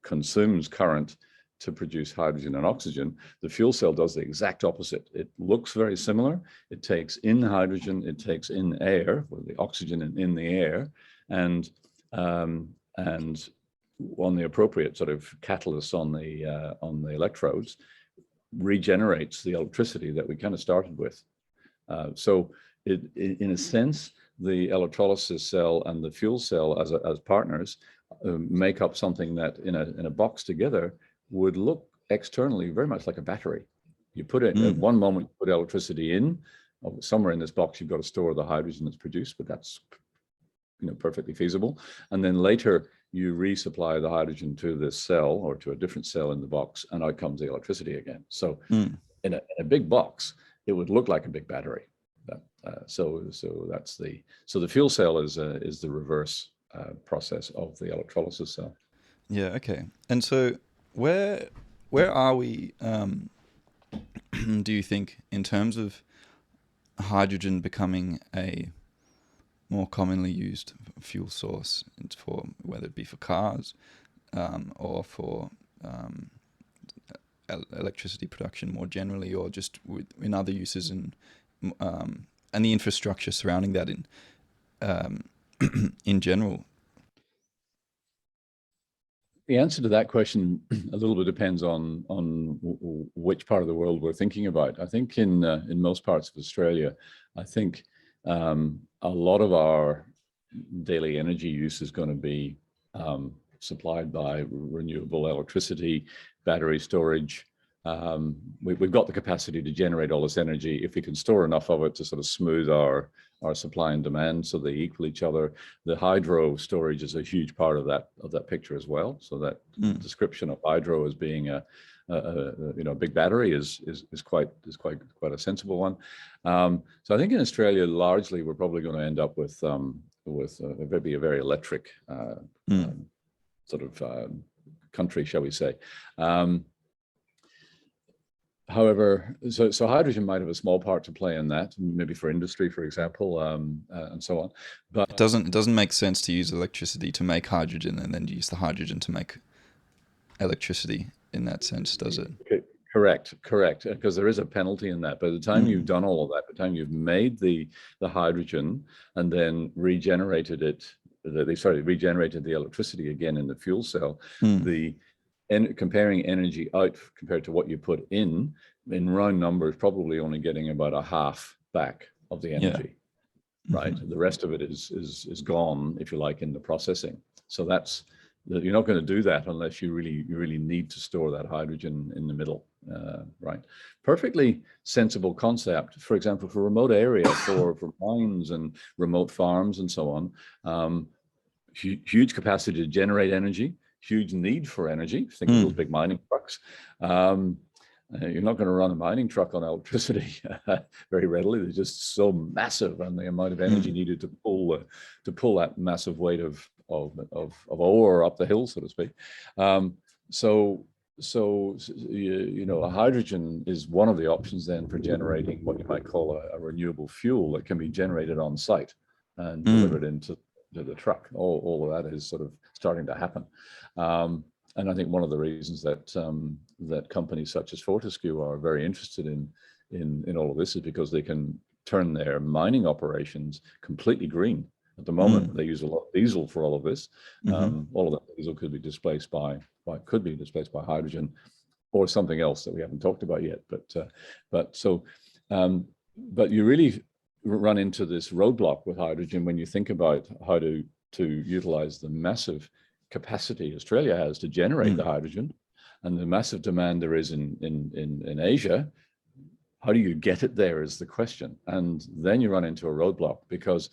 consumes current to produce hydrogen and oxygen, the fuel cell does the exact opposite. It looks very similar. It takes in hydrogen, it takes in air, well, the oxygen in the air, and on the appropriate sort of catalysts on the electrodes, regenerates the electricity that we kind of started with. So in a sense, the electrolysis cell and the fuel cell as partners make up something that in a box together would look externally very much like a battery. You put it at one moment, you put electricity in. Somewhere in this box, you've got to store the hydrogen that's produced, but that's perfectly feasible. And then later, you resupply the hydrogen to this cell or to a different cell in the box, and out comes the electricity again. So in a big box, it would look like a big battery. So the fuel cell is the reverse process of the electrolysis cell. Yeah. Okay. And so where are we? Do you think in terms of hydrogen becoming a more commonly used fuel source for whether it be for cars or for electricity production more generally, or just in other uses and the infrastructure surrounding that in general? The answer to that question a little bit depends on which part of the world we're thinking about. I think in most parts of Australia, I think a lot of our daily energy use is going to be supplied by renewable electricity, battery storage. We've got the capacity to generate all this energy if we can store enough of it to sort of smooth our supply and demand so they equal each other. The hydro storage is a huge part of that picture as well. So that description of hydro as being a big battery is quite a sensible one. So I think in Australia, largely we're probably going to end up with maybe a very electric sort of country, shall we say. However, so hydrogen might have a small part to play in that, maybe for industry, for example, and so on. But it doesn't make sense to use electricity to make hydrogen and then use the hydrogen to make electricity in that sense, does it? Correct, because there is a penalty in that. By the time you've done all of that, by the time you've made the hydrogen and then regenerated the electricity again in the fuel cell, comparing energy out compared to what you put in round numbers, probably only getting about a half back of the energy, right? The rest of it is gone, if you like, in the processing. So you're not going to do that unless you really need to store that hydrogen in the middle, right? Perfectly sensible concept, for example, for remote area, for mines and remote farms and so on. Huge capacity to generate energy. Huge need for energy. Think of those big mining trucks. You're not going to run a mining truck on electricity very readily. They're just so massive, and the amount of energy needed to pull that massive weight of ore up the hill, so to speak. A hydrogen is one of the options then for generating what you might call a renewable fuel that can be generated on site and delivered into the truck. All of that is sort of starting to happen. And I think one of the reasons that companies such as Fortescue are very interested in all of this is because they can turn their mining operations completely green. At the moment, they use a lot of diesel for all of this. All of that diesel could be displaced by hydrogen or something else that we haven't talked about yet. But you really run into this roadblock with hydrogen when you think about how to utilize the massive capacity Australia has to generate the hydrogen and the massive demand there is in Asia. How do you get it there is the question. And then you run into a roadblock because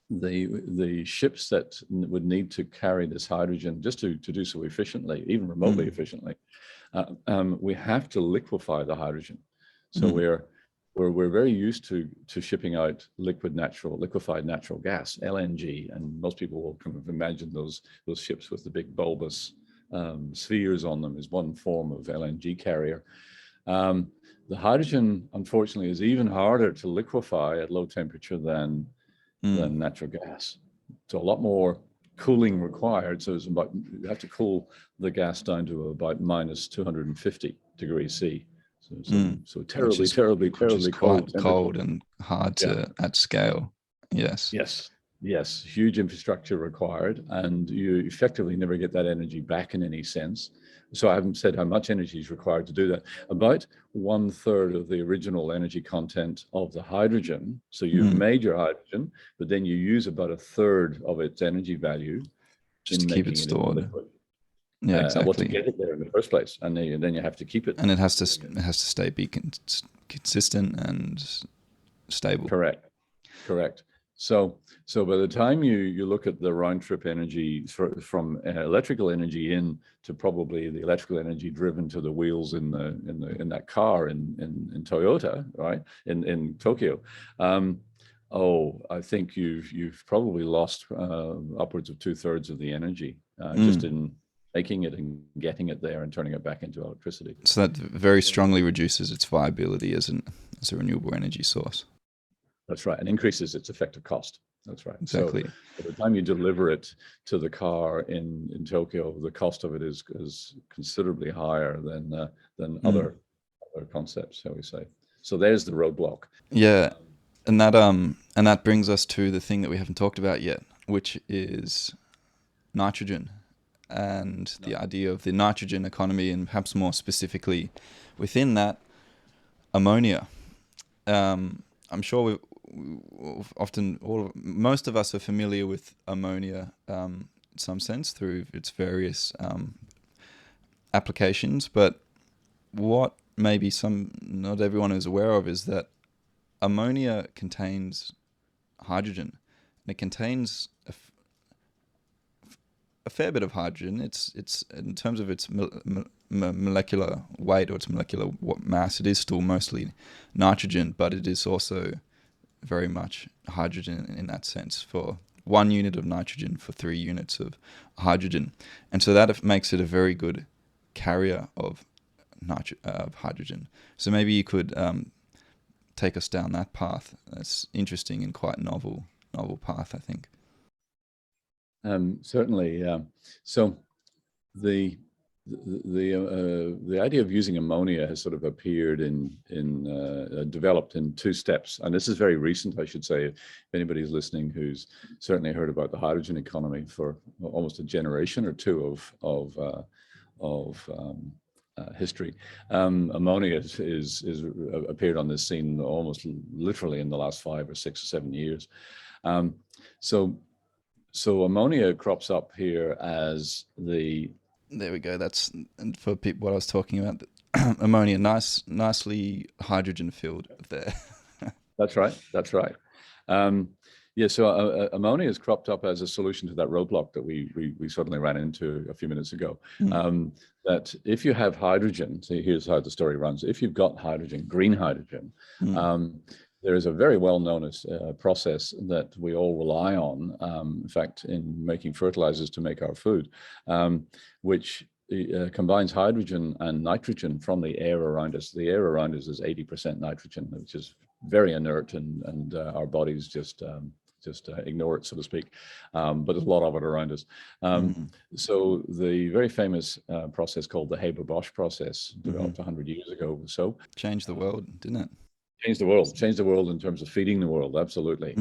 the ships that would need to carry this hydrogen just to do so efficiently, even remotely efficiently, we have to liquefy the hydrogen. So we're very used to shipping out liquefied natural gas, LNG, and most people will kind of imagine those ships with the big bulbous spheres on them as one form of LNG carrier. The hydrogen, unfortunately, is even harder to liquefy at low temperature than natural gas. So a lot more cooling required. So you have to cool the gas down to about minus 250 degrees C. So terribly cold and hard to at scale. Yes. Yes, huge infrastructure required, and you effectively never get that energy back in any sense. So I haven't said how much energy is required to do that. About 1/3 of the original energy content of the hydrogen. So you've made your hydrogen, but then you use about 1/3 of its energy value Just to in keep it making it into stored. liquid. Yeah, Well, to exactly. get it there in the first place, and then you have to keep it. And it has to be consistent and stable. Correct. So by the time you look at the round trip energy from electrical energy in to probably the electrical energy driven to the wheels in that car in Toyota, right, in Tokyo, I think you've probably lost upwards of 2/3 of the energy just in making it and getting it there and turning it back into electricity. So that very strongly reduces its viability as a renewable energy source. That's right, and increases its effective cost. That's right. Exactly. So by the time you deliver it to the car in Tokyo, the cost of it is considerably higher than other concepts, shall we say. So there's the roadblock. Yeah, and that brings us to the thing that we haven't talked about yet, which is nitrogen and the idea of the nitrogen economy, and perhaps more specifically within that, ammonia. I'm sure most of us are familiar with ammonia in some sense through its various applications, but what maybe not everyone is aware of is that ammonia contains hydrogen, and it contains a fair bit of hydrogen. It's in terms of its molecular weight or its molecular mass, it is still mostly nitrogen, but it is also very much hydrogen in that sense, for 1 unit of nitrogen for 3 units of hydrogen. And so that makes it a very good carrier of hydrogen. So maybe you could take us down that path. That's interesting and quite novel path, I think. Certainly. So the idea of using ammonia has sort of appeared developed in 2 steps, and this is very recent, I should say. If anybody's listening who's certainly heard about the hydrogen economy for almost a generation or 2 of history, ammonia is appeared on this scene almost literally in the last 5 or 6 or 7 years. So ammonia crops up here as the... There we go. That's for people what I was talking about. Ammonia, nicely hydrogen filled there. That's right. So ammonia has cropped up as a solution to that roadblock that we suddenly ran into a few minutes ago. That if you have hydrogen, so here's how the story runs. If you've got hydrogen, green hydrogen, there is a very well-known process that we all rely on, in fact, in making fertilizers to make our food, which combines hydrogen and nitrogen from the air around us. The air around us is 80% nitrogen, which is very inert, and our bodies just ignore it, so to speak. But there's a lot of it around us. So the very famous process called the Haber-Bosch process, developed 100 years ago or so. Changed the world, didn't it? Changed the world in terms of feeding the world, absolutely.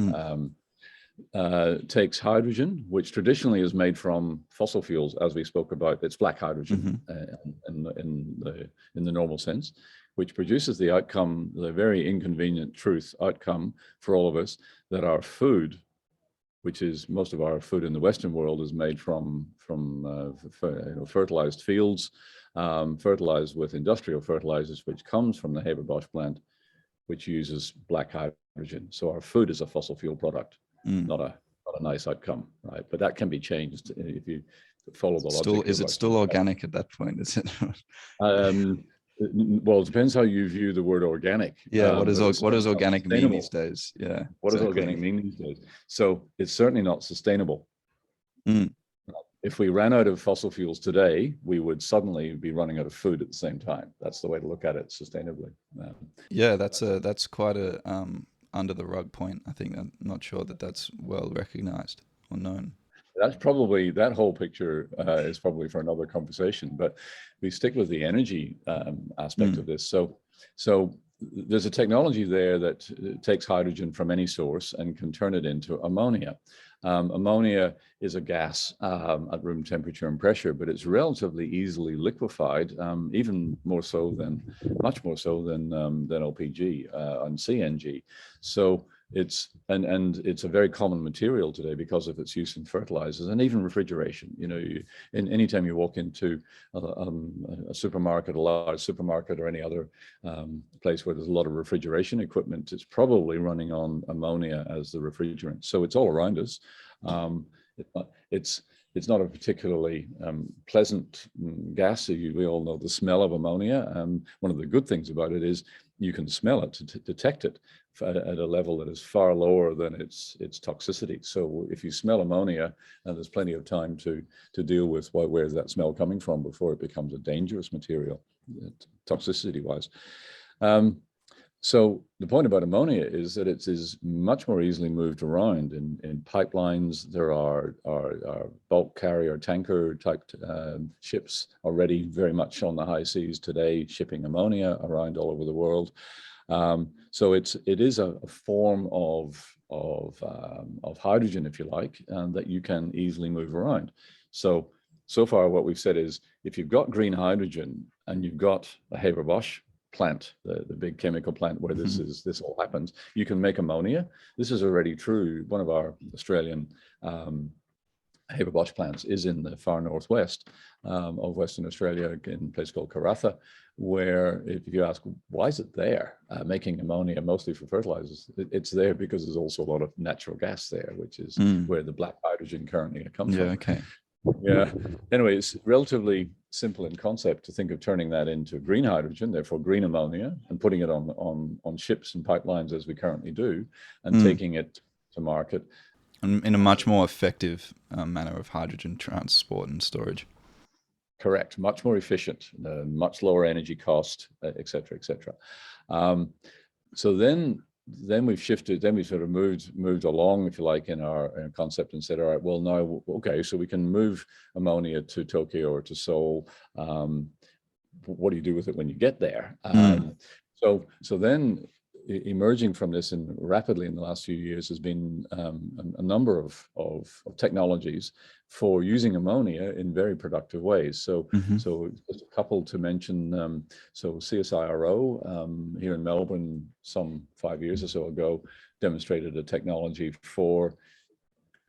Takes hydrogen, which traditionally is made from fossil fuels, as we spoke about. It's black hydrogen in the normal sense, which produces the outcome, the very inconvenient outcome for all of us, that our food, which is most of our food in the Western world, is made from fertilized fields, fertilized with industrial fertilizers, which comes from the Haber-Bosch plant, which uses black hydrogen. So our food is a fossil fuel product, not a nice outcome, right? But that can be changed if you follow the logic. Is it still organic at that point? Is it? Well, it depends how you view the word organic. Yeah. What does organic mean these days? Yeah. What does organic mean these days? So it's certainly not sustainable. If we ran out of fossil fuels today, we would suddenly be running out of food at the same time. That's the way to look at it sustainably. Yeah, that's quite a under the rug point. I think I'm not sure that's well recognized or known. That whole picture is probably for another conversation, but we stick with the energy aspect of this. So there's a technology there that takes hydrogen from any source and can turn it into ammonia. Ammonia is a gas at room temperature and pressure, but it's relatively easily liquefied, even more so than, much more so than LPG and CNG. So it's it's a very common material today because of its use in fertilizers and even refrigeration. You know, anytime you walk into a supermarket, a large supermarket, or any other place where there's a lot of refrigeration equipment, it's probably running on ammonia as the refrigerant. So it's all around us. It's not a particularly pleasant gas. We all know the smell of ammonia. One of the good things about it is you can smell it to detect it at a level that is far lower than its toxicity. So if you smell ammonia, and there's plenty of time to deal with where's that smell coming from before it becomes a dangerous material, toxicity-wise. So the point about ammonia is that it is much more easily moved around in pipelines. There are bulk carrier tanker type ships already very much on the high seas today, shipping ammonia around all over the world. So it is a form of hydrogen, if you like, that you can easily move around. So far what we've said is, if you've got green hydrogen and you've got a Haber-Bosch plant, the big chemical plant where this all happens, you can make ammonia. This is already true. One of our Australian Haber-Bosch plants is in the far northwest of Western Australia, in a place called Karratha, where if you ask, why is it there, making ammonia mostly for fertilizers, it's there because there's also a lot of natural gas there, which is where the black hydrogen currently comes from. Okay. Yeah. Anyway, it's relatively simple in concept to think of turning that into green hydrogen, therefore green ammonia, and putting it on ships and pipelines as we currently do, and taking it to market. In a much more effective manner of hydrogen transport and storage. Correct. Much more efficient, much lower energy cost, et cetera, et cetera. So then we've shifted, then we sort of moved along, if you like, in our concept, and said, all right, well, now, okay, so we can move ammonia to Tokyo or to Seoul. What do you do with it when you get there? So then emerging from this, and rapidly in the last few years, has been a number of technologies for using ammonia in very productive ways. So just a couple to mention. So CSIRO here in Melbourne, some 5 years or so ago, demonstrated a technology for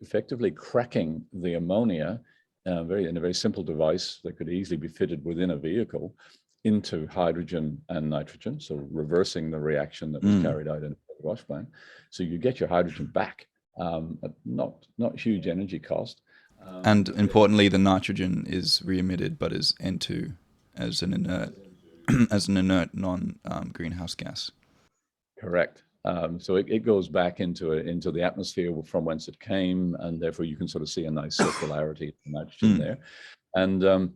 effectively cracking the ammonia in a very simple device that could easily be fitted within a vehicle into hydrogen and nitrogen, so reversing the reaction that was carried out in the wash plant. So you get your hydrogen back at not huge energy cost. And importantly, the nitrogen is re-emitted, but is N2 as an inert non-greenhouse gas. Correct. So it goes back into the atmosphere from whence it came, and therefore you can sort of see a nice circularity of nitrogen there. And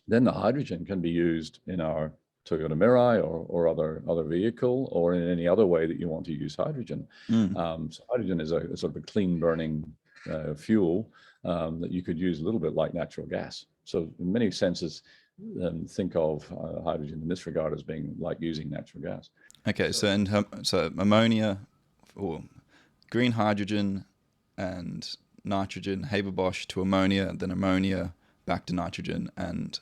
then the hydrogen can be used in our Toyota Mirai or other vehicle, or in any other way that you want to use hydrogen. So hydrogen is a sort of a clean burning fuel that you could use a little bit like natural gas. So in many senses, think of hydrogen in this regard as being like using natural gas. Okay, so ammonia, or green hydrogen and nitrogen, Haber-Bosch to ammonia, then ammonia back to nitrogen and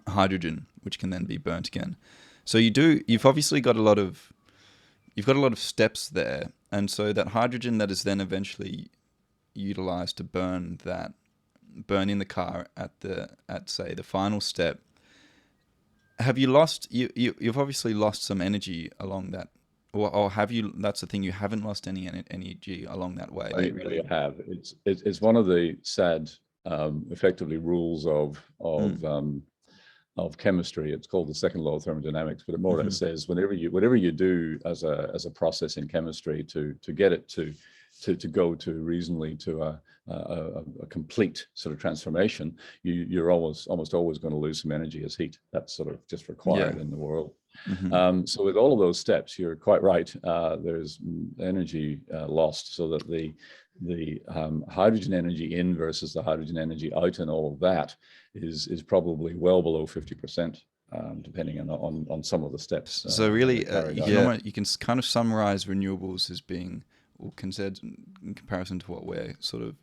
hydrogen, which can then be burnt again. So you've obviously got a lot of steps there, and so that hydrogen that is then eventually utilized to burn in the car at say the final step. Have you lost? You've obviously lost some energy along that, or have you? That's the thing. You haven't lost any energy along that way. I really have. It's one of the sad, effectively, rules of chemistry. It's called the second law of thermodynamics, but it more or less says whatever you do as a process in chemistry to get it to go to reasonably to a complete sort of transformation, you're almost always going to lose some energy as heat. That's sort of just required in the world. So with all of those steps, you're quite right. There's energy lost, so that the hydrogen energy in versus the hydrogen energy out and all of that is probably well below 50%, depending on some of the steps. So really, you can kind of summarize renewables as being, or considered in comparison to what we're sort of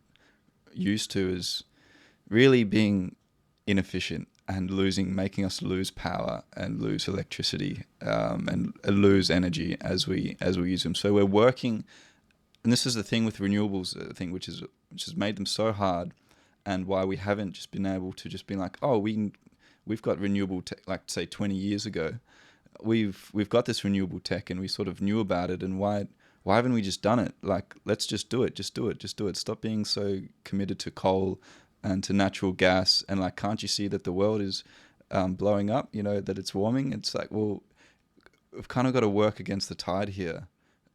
used to as really being inefficient and making us lose power and lose electricity, and lose energy as we use them. So we're working, and this is the thing with renewables, which has made them so hard, and why we haven't just been able to just be like, oh, we've got renewable tech, like say 20 years ago, we've got this renewable tech and we sort of knew about it, and why haven't we just done it? Like, let's just do it. Stop being so committed to coal and to natural gas, and like, can't you see that the world is blowing up, that it's warming? It's like, well, we've kind of got to work against the tide here,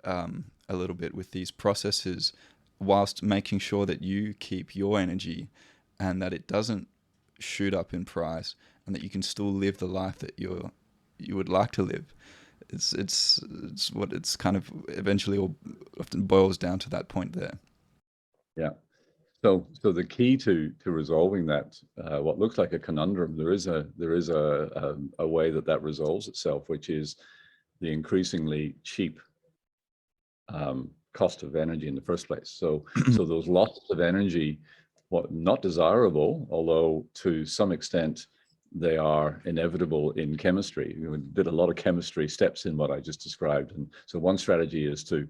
a little bit with these processes, whilst making sure that you keep your energy and that it doesn't shoot up in price, and that you can still live the life that you would like to live. It's what it's kind of eventually all often boils down to, that point there. Yeah. So the key to resolving that, what looks like a conundrum, there is a way that resolves itself, which is the increasingly cheap cost of energy in the first place. So those losses of energy, what not desirable, although to some extent they are inevitable in chemistry. We did a lot of chemistry steps in what I just described, and so one strategy is to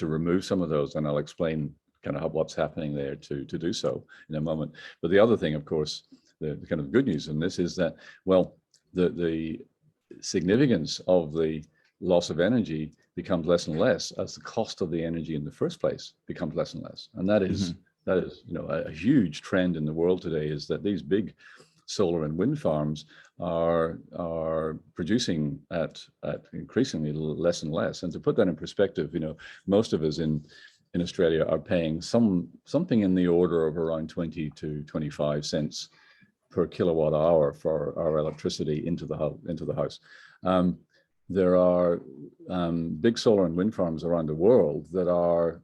remove some of those, and I'll explain kind of what's happening there to do so in a moment. But the other thing, of course, the kind of good news in this is that, well, the significance of the loss of energy becomes less and less as the cost of the energy in the first place becomes less and less. And that is a huge trend in the world today, is that these big solar and wind farms are producing at increasingly less and less. And to put that in perspective, most of us in Australia are paying something in the order of around 20 to 25 cents per kilowatt hour for our electricity into the house. There are big solar and wind farms around the world that are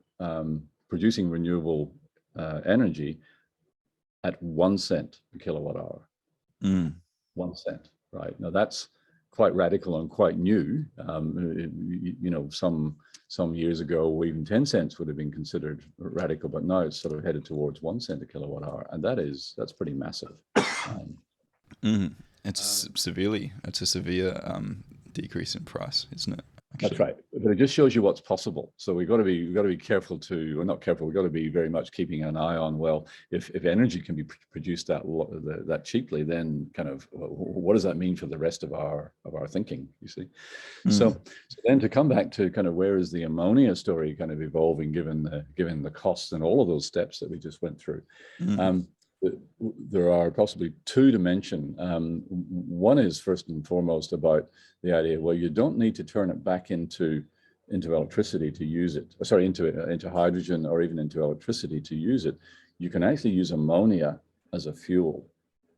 producing renewable energy at 1 cent per kilowatt hour. 1 cent, right? Now that's quite radical and quite new. Some years ago, even 10 cents would have been considered radical, but now it's sort of headed towards 1 cent a kilowatt hour, and that's pretty massive. It's a severe decrease in price, isn't it? Actually. That's right, but it just shows you what's possible. So we've got to be careful not careful. We've got to be very much keeping an eye on, well, if energy can be produced that cheaply, then kind of what does that mean for the rest of our thinking? You see, so then to come back to kind of where is the ammonia story kind of evolving given the costs and all of those steps that we just went through. There are possibly two to mention. One is first and foremost about the idea, well, you don't need to turn it back into electricity to use it. Sorry, into hydrogen or even into electricity to use it. You can actually use ammonia as a fuel.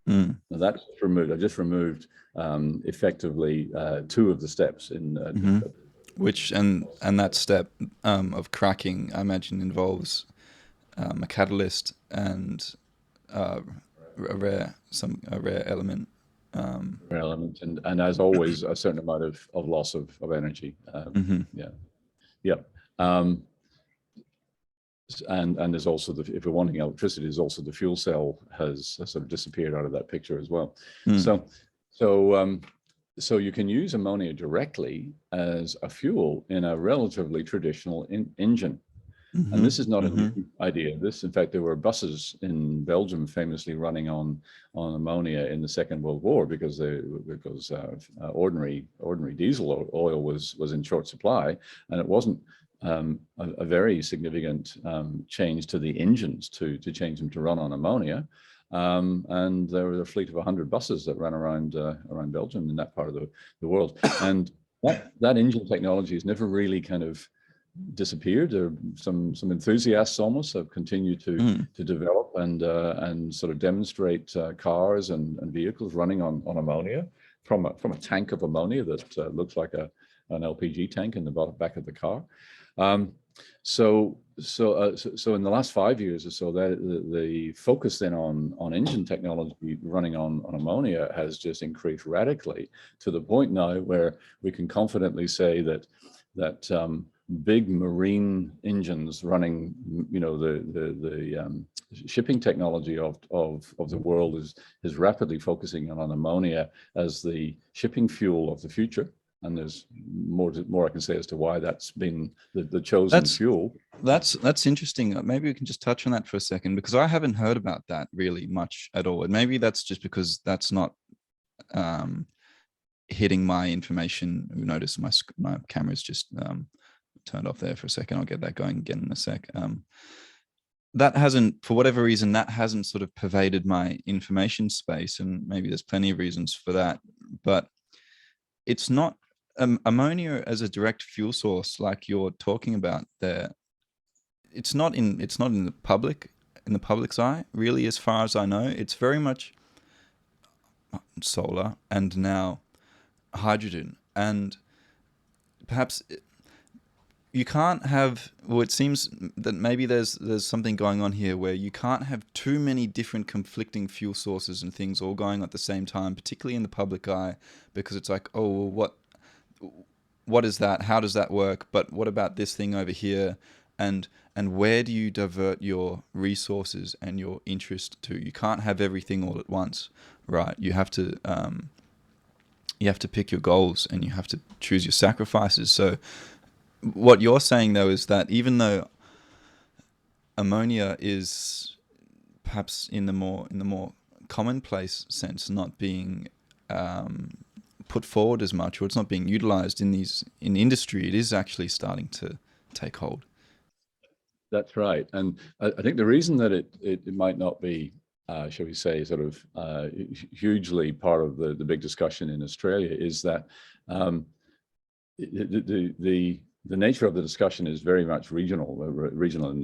Now that's removed. I just removed effectively two of the steps in which and that step of cracking, I imagine, involves a catalyst and a rare element. Rare element, and as always, a certain amount of loss of energy. And there's also if we're wanting electricity, there's also the fuel cell has sort of disappeared out of that picture as well. So you can use ammonia directly as a fuel in a relatively traditional engine. And this is not a new idea. In fact, there were buses in Belgium famously running on ammonia in the Second World War because ordinary diesel oil was in short supply, and it wasn't a very significant change to the engines to change them to run on ammonia. And there was a fleet of 100 buses that ran around Belgium in that part of the world, and that engine technology has never really kind of disappeared. Some enthusiasts almost have continued to develop and sort of demonstrate cars and vehicles running on ammonia from a tank of ammonia that looks like an LPG tank in the back of the car. So in the last 5 years or so, the focus then on engine technology running on ammonia has just increased radically to the point now where we can confidently say that big marine engines running, the shipping technology of the world is rapidly focusing on ammonia as the shipping fuel of the future. And there's more I can say as to why that's been the chosen fuel. That's interesting. Maybe we can just touch on that for a second, because I haven't heard about that really much at all. And maybe that's just because that's not hitting my information. Notice my camera's just turned off there for a second. I'll get that going again in a sec. That hasn't, for whatever reason, that hasn't sort of pervaded my information space, and maybe there's plenty of reasons for that. But it's not ammonia as a direct fuel source like you're talking about there. It's not in the public's eye, really, as far as I know. It's very much solar and now hydrogen, and perhaps you can't have, well, it seems that maybe there's something going on here where you can't have too many different conflicting fuel sources and things all going at the same time, particularly in the public eye, because it's like, oh, well, what is that? How does that work? But what about this thing over here? And where do you divert your resources and your interest to? You can't have everything all at once, right? You have to pick your goals, and you have to choose your sacrifices. So what you're saying, though, is that even though ammonia is perhaps in the more commonplace sense not being put forward as much, or it's not being utilized in industry, it is actually starting to take hold. That's right. And I think the reason that it might not be, shall we say, sort of hugely part of the big discussion in Australia is that the nature of the discussion is very much regional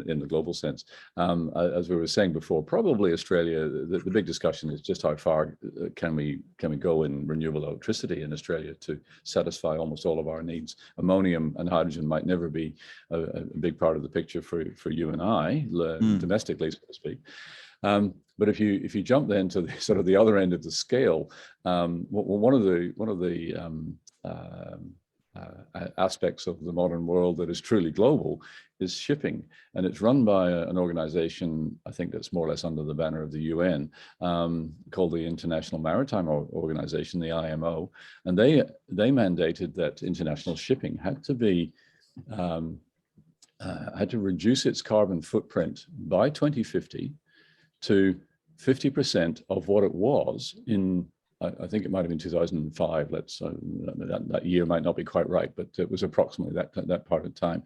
in the global sense. As we were saying before, probably Australia, the big discussion is just how far can we go in renewable electricity in Australia to satisfy almost all of our needs. Ammonium and hydrogen might never be a big part of the picture for you and I, domestically, so to speak. But if you jump then to sort of the other end of the scale, one of the aspects of the modern world that is truly global is shipping, and it's run by an organization, I think, that's more or less under the banner of the UN, called the International Maritime Organization, the IMO, and they mandated that international shipping had to reduce its carbon footprint by 2050 to 50% of what it was in, I think it might have been 2005. That year might not be quite right, but it was approximately that part of time.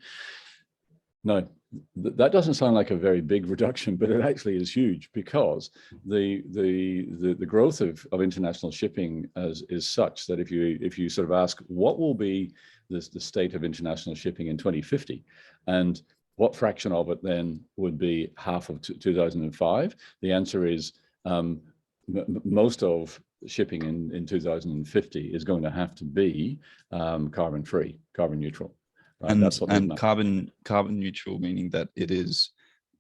Now, that doesn't sound like a very big reduction, but it actually is huge, because the growth of international shipping is such that if you sort of ask what will be the state of international shipping in 2050, and what fraction of it then would be half of 2005, the answer is most of shipping in 2050 is going to have to be carbon free, carbon neutral. Right? And that's what carbon neutral, meaning that it is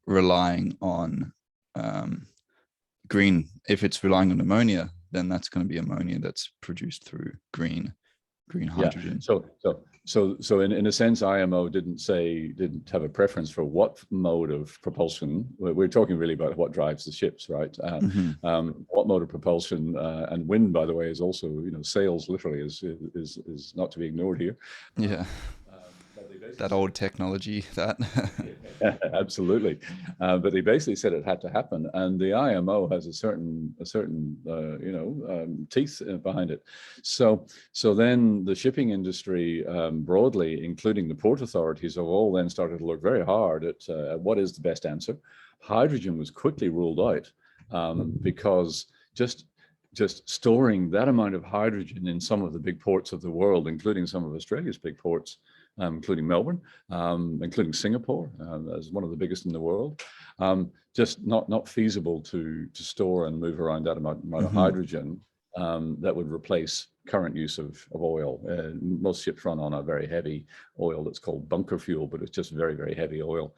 relying on green. If it's relying on ammonia, then that's going to be ammonia that's produced through green hydrogen. Yeah. So in a sense, IMO didn't have a preference for what mode of propulsion. We're talking really about what drives the ships, right? What mode of propulsion, and wind, by the way, is also, sails literally is not to be ignored here. Yeah. That old technology, that. Yeah, absolutely. But they basically said it had to happen, and the IMO has a certain teeth behind it. So then the shipping industry broadly, including the port authorities, have all then started to look very hard at what is the best answer. Hydrogen was quickly ruled out because just storing that amount of hydrogen in some of the big ports of the world, including some of Australia's big ports, including Melbourne, including Singapore, as one of the biggest in the world, just not feasible to store and move around that amount of hydrogen that would replace current use of oil. Most ships run on a very heavy oil that's called bunker fuel, but it's just very, very heavy oil.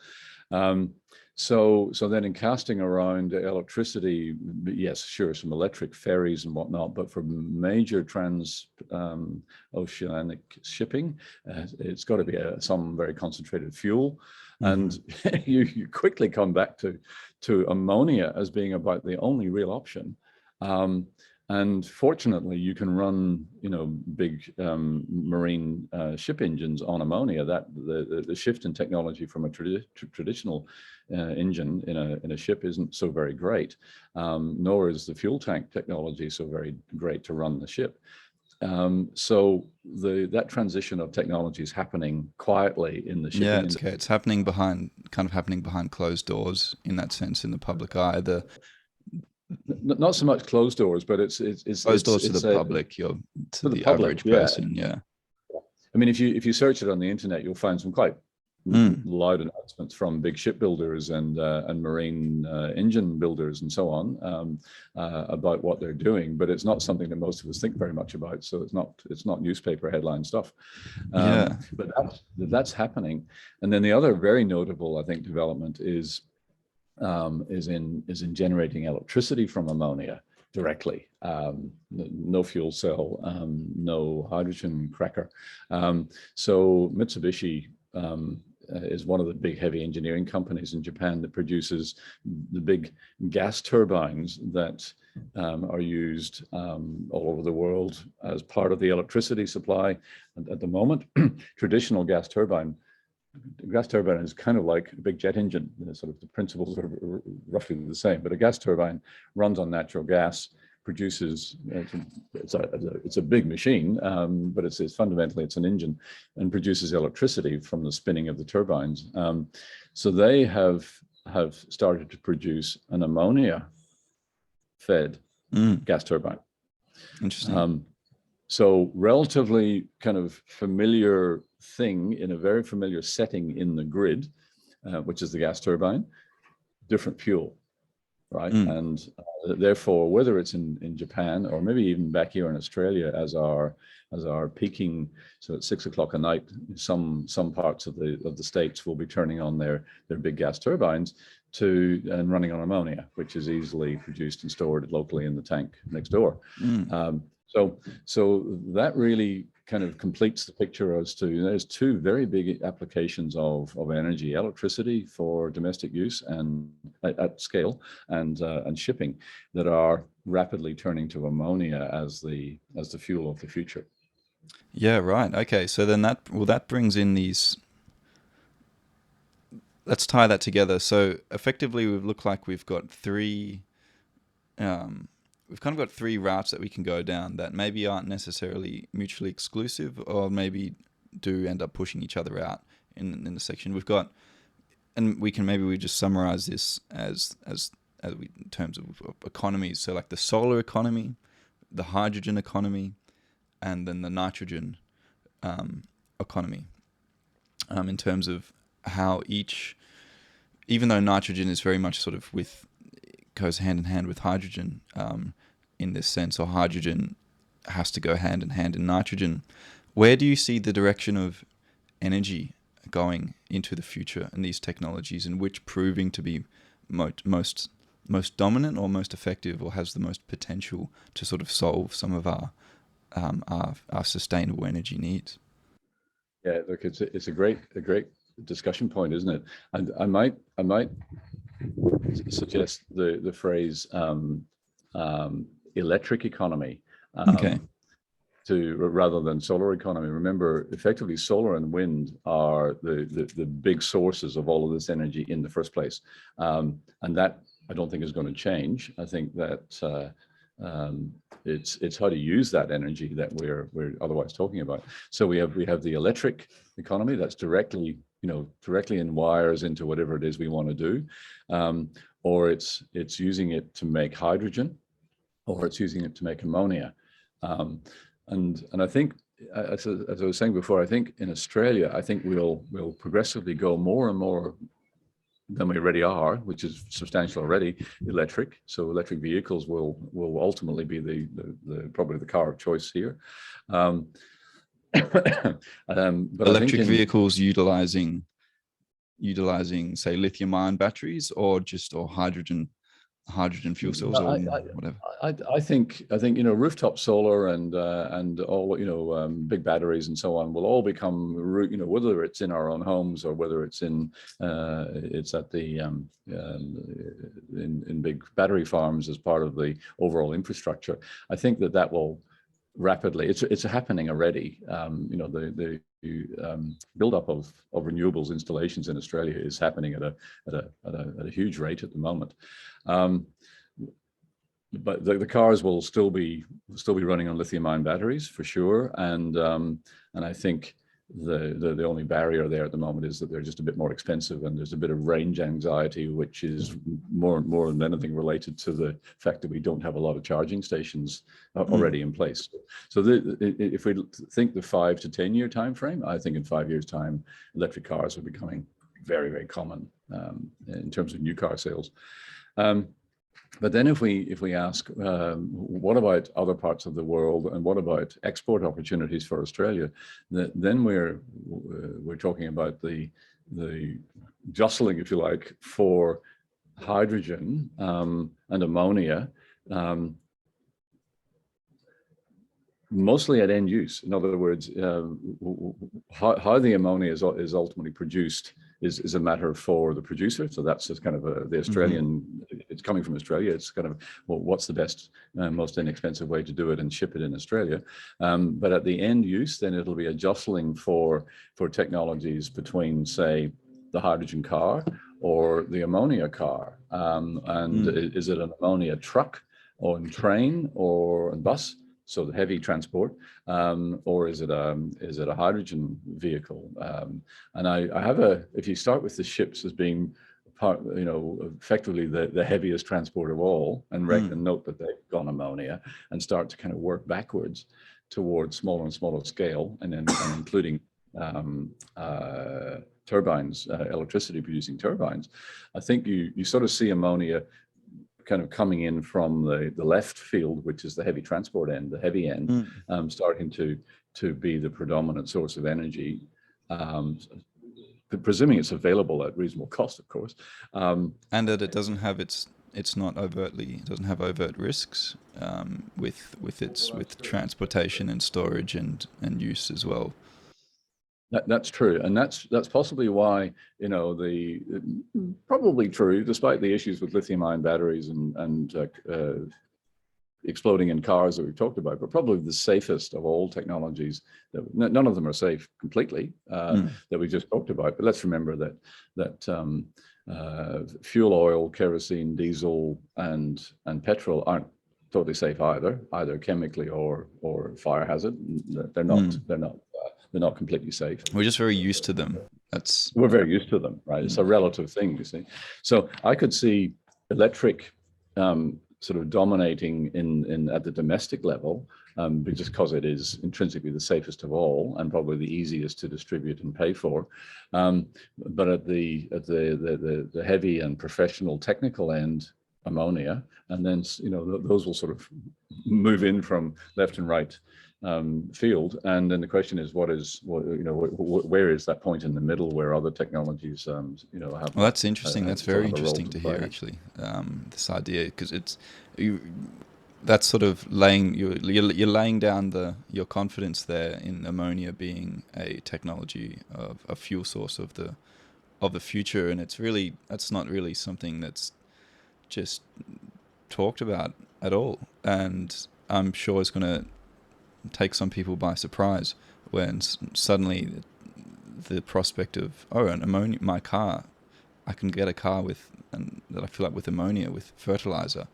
So then in casting around electricity, yes, sure, some electric ferries and whatnot, but for major oceanic shipping. It's got to be some very concentrated fuel. And you quickly come back to ammonia as being about the only real option. And fortunately, you can run, big marine ship engines on ammonia. That the shift in technology from a traditional engine in a ship isn't so very great, nor is the fuel tank technology so very great to run the ship. So that transition of technology is happening quietly in the shipping industry. Okay. It's happening behind closed doors in that sense, in the public eye. Not so much closed doors, but it's closed doors to the public. To the average person. Yeah. I mean, if you search it on the internet, you'll find some quite loud announcements from big shipbuilders and marine engine builders and so on about what they're doing, but it's not something that most of us think very much about. So it's not newspaper headline stuff. But that's happening. And then the other very notable, I think, development is in generating electricity from ammonia directly. No fuel cell, no hydrogen cracker. So Mitsubishi is one of the big heavy engineering companies in Japan that produces the big gas turbines that are used all over the world as part of the electricity supply. And at the moment, traditional gas turbine is kind of like a big jet engine. Sort of the principles are roughly the same, but a gas turbine runs on natural gas, produces, it's a big machine, but it's fundamentally it's an engine, and produces electricity from the spinning of the turbines. So they have started to produce an ammonia fed gas turbine. Interesting. So relatively kind of familiar thing in a very familiar setting in the grid, which is the gas turbine, different fuel, right? And therefore, whether it's in Japan or maybe even back here in Australia, as our peaking, so at 6 o'clock at night, some parts of the states will be turning on their big gas turbines and running on ammonia, which is easily produced and stored locally in the tank next door. So that really kind of completes the picture as to there's two very big applications of energy: electricity for domestic use and at scale, and shipping, that are rapidly turning to ammonia as the fuel of the future. Yeah, right. Okay, so then that brings in these. Let's tie that together. So effectively, we've got three. We've kind of got three routes that we can go down that maybe aren't necessarily mutually exclusive, or maybe do end up pushing each other out in the section. We've got, and we just summarize this as in terms of economies. So like the solar economy, the hydrogen economy, and then the nitrogen economy. In terms of how each, even though nitrogen is very much sort of goes hand in hand with hydrogen in this sense, or hydrogen has to go hand in hand in nitrogen. Where do you see the direction of energy going into the future in these technologies, and which proving to be most dominant or most effective, or has the most potential to sort of solve some of our sustainable energy needs? Yeah, look, it's a great discussion point, isn't it? And I might suggest the phrase electric economy rather than solar economy. Remember, effectively, solar and wind are the big sources of all of this energy in the first place, and that I don't think is going to change. I think that it's how to use that energy that we're otherwise talking about. So we have the electric economy that's directly in wires into whatever it is we want to do, or it's using it to make hydrogen, or it's using it to make ammonia. And I think, as I was saying before, I think in Australia, I think we'll progressively go more and more than we already are, which is substantial already, electric. So electric vehicles will ultimately be the probably the car of choice here. But electric vehicles utilizing say lithium-ion batteries, or hydrogen hydrogen fuel cells or whatever? I think rooftop solar and all big batteries and so on will all become whether it's in our own homes or whether it's it's at the in big battery farms as part of the overall infrastructure. I think that will rapidly, it's happening already. The buildup of renewables installations in Australia is happening at a huge rate at the moment. But the cars will still be running on lithium-ion batteries for sure, and I think the only barrier there at the moment is that they're just a bit more expensive, and there's a bit of range anxiety, which is more than anything related to the fact that we don't have a lot of charging stations already in place. So if we think the 5 to 10 year time frame, I think in 5 years' time, electric cars are becoming very, very common in terms of new car sales. But then if we ask, what about other parts of the world, and what about export opportunities for Australia, then we're talking about the jostling, if you like, for hydrogen and ammonia, mostly at end use. In other words, how the ammonia is ultimately produced is a matter for the producer. So that's just kind of the Australian, it's coming from Australia. It's kind of, well, what's the best, most inexpensive way to do it and ship it in Australia? But at the end use, then it'll be a jostling for technologies between, say, the hydrogen car or the ammonia car. Is it an ammonia truck or train or a bus? So the heavy transport, or is it a hydrogen vehicle? And I have if you start with the ships as being part, effectively the heaviest transport of all, and note that they've gone ammonia, and start to kind of work backwards towards smaller and smaller scale, and including turbines, electricity producing turbines. I think you sort of see ammonia kind of coming in from the left field, which is the heavy transport end, the heavy end, starting to be the predominant source of energy, presuming it's available at reasonable cost, of course. And that it doesn't have doesn't have overt risks with transportation and storage and use as well. That's true, and that's possibly why probably true, despite the issues with lithium-ion batteries and exploding in cars that we've talked about, but probably the safest of all technologies. None of them are safe completely that we just talked about. But let's remember that fuel oil, kerosene, diesel, and petrol aren't totally safe either chemically or fire hazard. They're not. They're not completely safe. We're just very used to them. We're very used to them, right? It's a relative thing, you see. So I could see electric sort of dominating at the domestic level, just because it is intrinsically the safest of all and probably the easiest to distribute and pay for. But at the heavy and professional technical end, ammonia, and then those will sort of move in from left and right field, and then the question is, where is that point in the middle where other technologies have? Well, that's interesting. That's very interesting to hear, actually. This idea, because that's sort of you're laying down your confidence there in ammonia being a technology of a fuel source of the future, and that's not really something that's just talked about at all, and I'm sure it's going to take some people by surprise when suddenly the prospect of an ammonia, my car, I can get a car that I fill up with ammonia with fertilizer,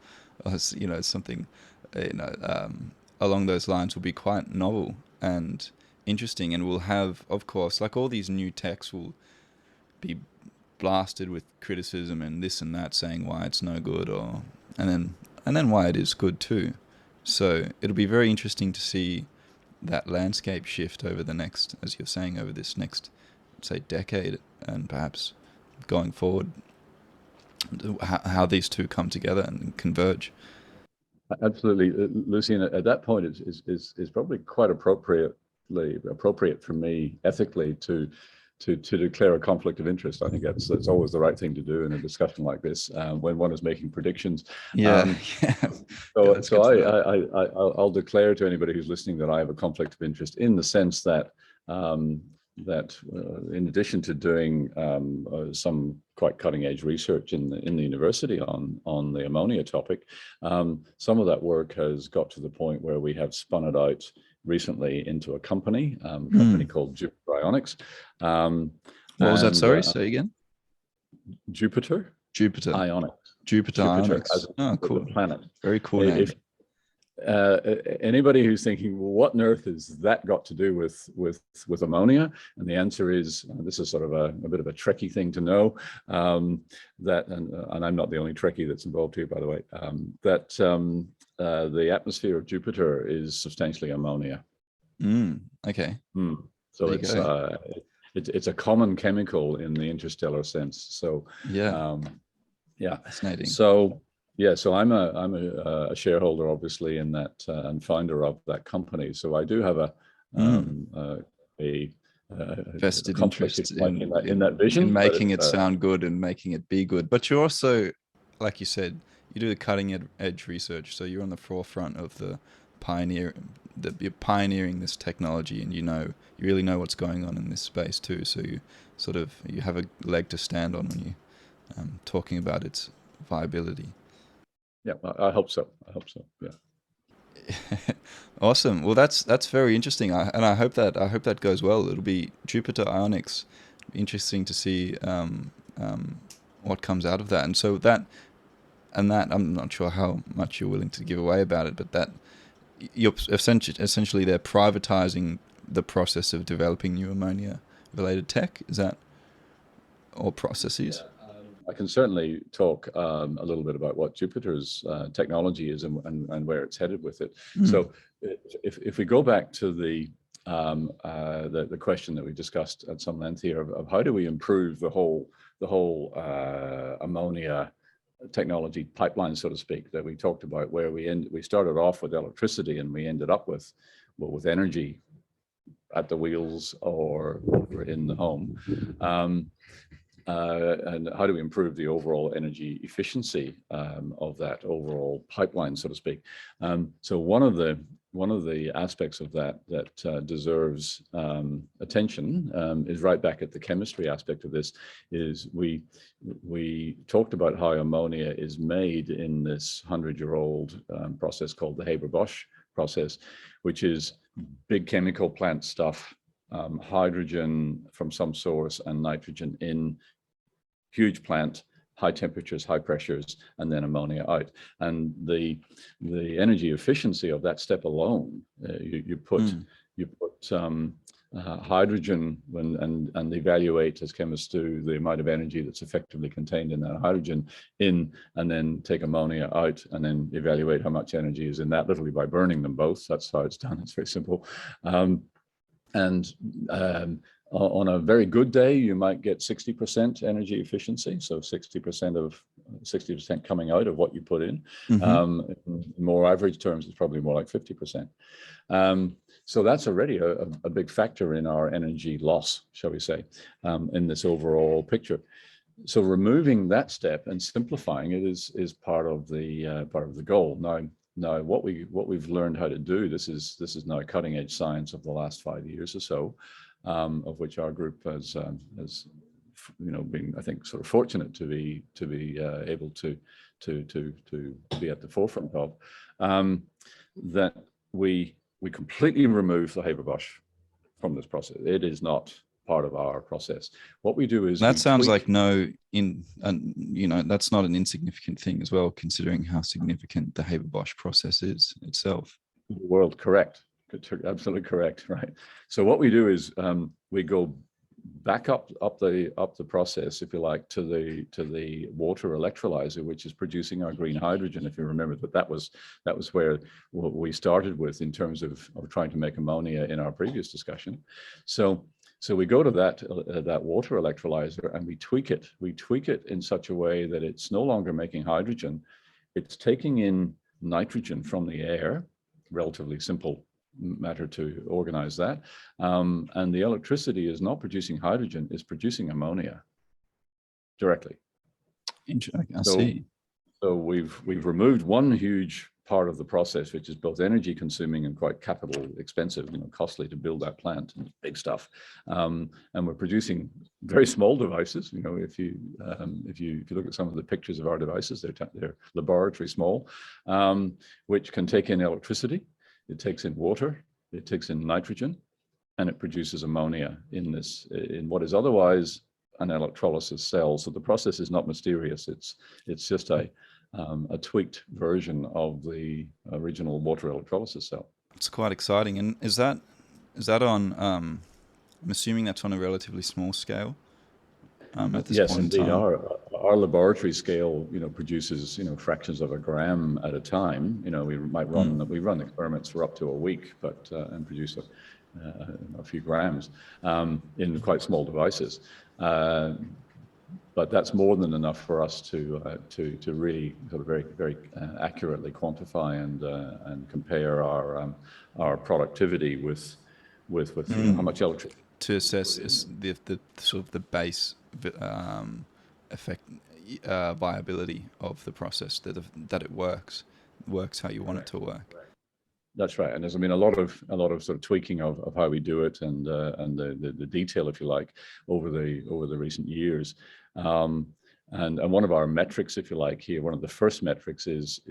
something along those lines will be quite novel and interesting, and we'll have, of course, like all these new techs will be blasted with criticism and this and that, saying why it's no good, and then why it is good too. So it'll be very interesting to see that landscape shift over the next, as you're saying, over this next, say, decade, and perhaps going forward, how these two come together and converge. Absolutely, Lucy. And at that point, is probably quite appropriate for me ethically to to declare a conflict of interest. I think that's always the right thing to do in a discussion like this when one is making predictions. Yeah. So, That's good to know. I'll declare to anybody who's listening that I have a conflict of interest in the sense that in addition to doing some quite cutting edge research in the university on the ammonia topic, some of that work has got to the point where we have spun it out recently into a company called Jupiter Ionics. What was that? Sorry, say again. Jupiter Ionics. Jupiter Ionics. As cool. the planet. Very cool name. Anybody who's thinking, well, what on earth has that got to do with ammonia? And the answer is, this is sort of a bit of a tricky thing to know, that, and I'm not the only Trekkie that's involved here, by the way, that the atmosphere of Jupiter is substantially ammonia. Okay. So it's a common chemical in the interstellar sense. So yeah, fascinating. So I'm a shareholder, obviously, in that and founder of that company. So I do have a vested interest in that vision, in making it sound good and making it be good. But you're also, like you said, you do the cutting edge research. So you're on the forefront of you're pioneering this technology, and you really know what's going on in this space too. So you have a leg to stand on when you talking about its viability. Yeah, I hope so. Yeah. Awesome. Well, that's very interesting. I hope that goes well. It'll be Jupiter Ionics. Interesting to see what comes out of that. And so that I'm not sure how much you're willing to give away about it, but that you're essentially they're privatizing the process of developing new ammonia related tech. Is that, or processes? Yeah. I can certainly talk a little bit about what Jupiter's technology is and where it's headed with it. So if we go back to the question that we discussed at some length here of how do we improve the whole ammonia technology pipeline, so to speak, that we talked about, where we started off with electricity and we ended up with energy at the wheels or in the home. And how do we improve the overall energy efficiency of that overall pipeline, so to speak? So one of the aspects of that deserves attention is right back at the chemistry aspect of this. Is we talked about how ammonia is made in this 100-year-old process called the Haber-Bosch process, which is big chemical plant stuff, hydrogen from some source and nitrogen in, huge plant, high temperatures, high pressures, and then ammonia out. And the energy efficiency of that step alone, you put hydrogen and evaluate, as chemists do, the amount of energy that's effectively contained in that hydrogen in, and then take ammonia out and then evaluate how much energy is in that, literally by burning them both. That's how it's done. It's very simple. On a very good day, you might get 60% energy efficiency. So 60% coming out of what you put in. In more average terms, it's probably more like 50%. So that's already a big factor in our energy loss, shall we say, in this overall picture. So removing that step and simplifying it is part of the goal. Now, what we've learned how to do, this is now cutting edge science of the last 5 years or so, of which our group has been, I think, sort of fortunate to be able to be at the forefront of, that we completely remove the Haber-Bosch from this process. It is not part of our process. What we do is that sounds like that's not an insignificant thing as well, considering how significant the Haber-Bosch process is itself. World, correct. Absolutely correct. Right. So what we do is we go back up the process, if you like, to the water electrolyzer, which is producing our green hydrogen. If you remember that was where we started with in terms of trying to make ammonia in our previous discussion. So we go to that water electrolyzer and we tweak it. We tweak it in such a way that it's no longer making hydrogen. It's taking in nitrogen from the air, relatively simple matter to organize that. And the electricity is not producing hydrogen, it's producing ammonia directly. Interesting. I see. So we've removed one huge part of the process, which is both energy consuming and quite capital expensive, costly to build that plant and big stuff. And we're producing very small devices. If you look at some of the pictures of our devices, they're laboratory small, which can take in electricity. It takes in water, it takes in nitrogen, and it produces ammonia in what is otherwise an electrolysis cell. So the process is not mysterious. It's just a tweaked version of the original water electrolysis cell. It's quite exciting. And is that on? I'm assuming that's on a relatively small scale. At this yes, point indeed. in time. Our laboratory scale, produces fractions of a gram at a time. We run experiments for up to a week, but and produce a few grams in quite small devices. But that's more than enough for us to really sort of very, very accurately quantify and compare our productivity with how much electricity. To assess the sort of the base effect viability of the process, that it works how you want it to work. That's right, and there's a lot of sort of tweaking of how we do it and the detail, if you like, over the recent years. And one of our metrics, if you like, here, one of the first metrics is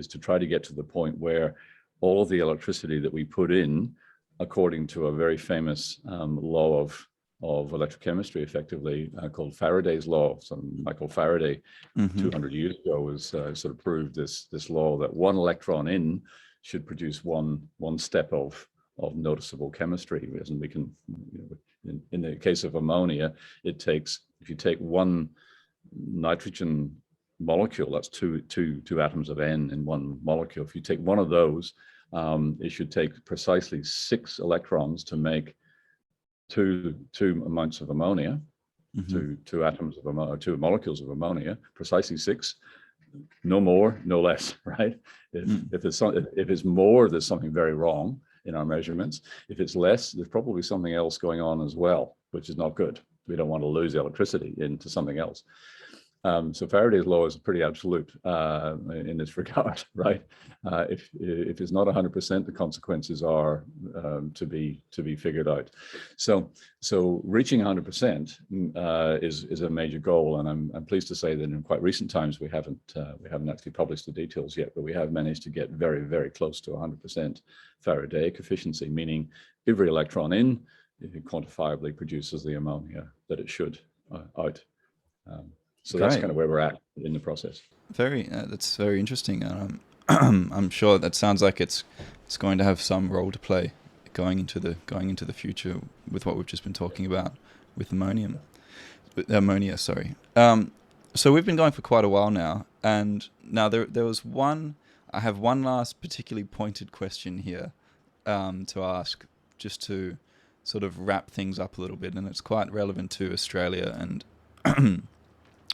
to try to get to the point where all of the electricity that we put in, according to a very famous law of electrochemistry, effectively called Faraday's law. So Michael Faraday, 200 years ago, was sort of proved this law that one electron in should produce one step of noticeable chemistry. And we can, in the case of ammonia, it takes, if you take one nitrogen molecule, that's two atoms of N in one molecule. If you take one of those, it should take precisely 6 electrons to make two amounts of ammonia, two atoms of ammonia, 2 molecules of ammonia, precisely 6. No more, no less, right? If it's more, there's something very wrong in our measurements. If it's less, there's probably something else going on as well, which is not good. We don't want to lose electricity into something else. So Faraday's law is pretty absolute in this regard, right? If it's not 100%, the consequences are to be figured out. So reaching 100% is a major goal, and I'm pleased to say that in quite recent times we haven't actually published the details yet, but we have managed to get very, very close to 100% Faradaic efficiency, meaning every electron in, it quantifiably produces the ammonia that it should out. So Great. That's kind of where we're at in the process. That's very interesting. I'm sure that sounds like it's going to have some role to play going into the future with what we've just been talking about with ammonia. So we've been going for quite a while now, and now there was one. I have one last particularly pointed question here to ask, just to sort of wrap things up a little bit, and it's quite relevant to Australia and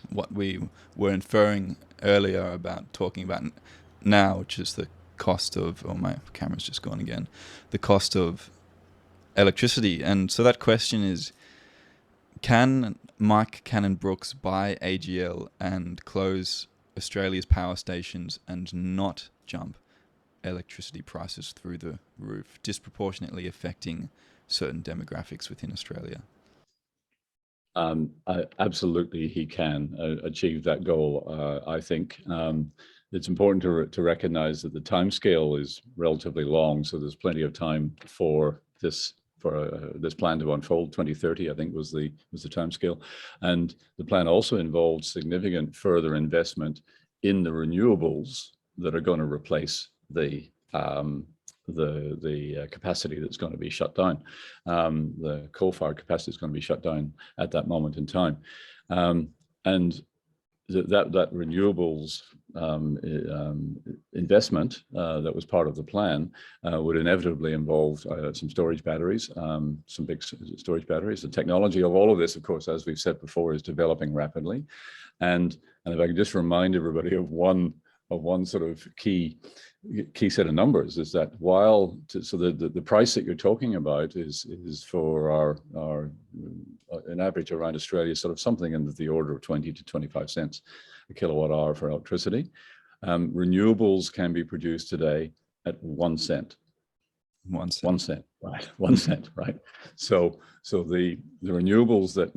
what we were inferring earlier about talking about now, which is the cost of, my camera's just gone again, the cost of electricity. And so that question is, can Mike-Canon Brookes buy AGL and close Australia's power stations and not jump electricity prices through the roof, disproportionately affecting certain demographics within Australia? Absolutely, he can achieve that goal. I think it's important to recognize that the timescale is relatively long, so there's plenty of time for this plan to unfold. 2030, I think, was the timescale, and the plan also involved significant further investment in the renewables that are going to replace the capacity that's going to be shut down. The coal-fired capacity is going to be shut down at that moment in time, and that renewables investment that was part of the plan would inevitably involve some storage batteries, some big storage batteries. The technology of all of this, of course, as we've said before, is developing rapidly, and if I can just remind everybody of one sort of key key set of numbers is that so the price that you're talking about is for our an average around Australia, sort of something in the order of 20 to 25 cents a kilowatt hour for electricity. Renewables can be produced today at 1 cent. 1 cent. 1 cent, right? 1 cent, right? So the renewables that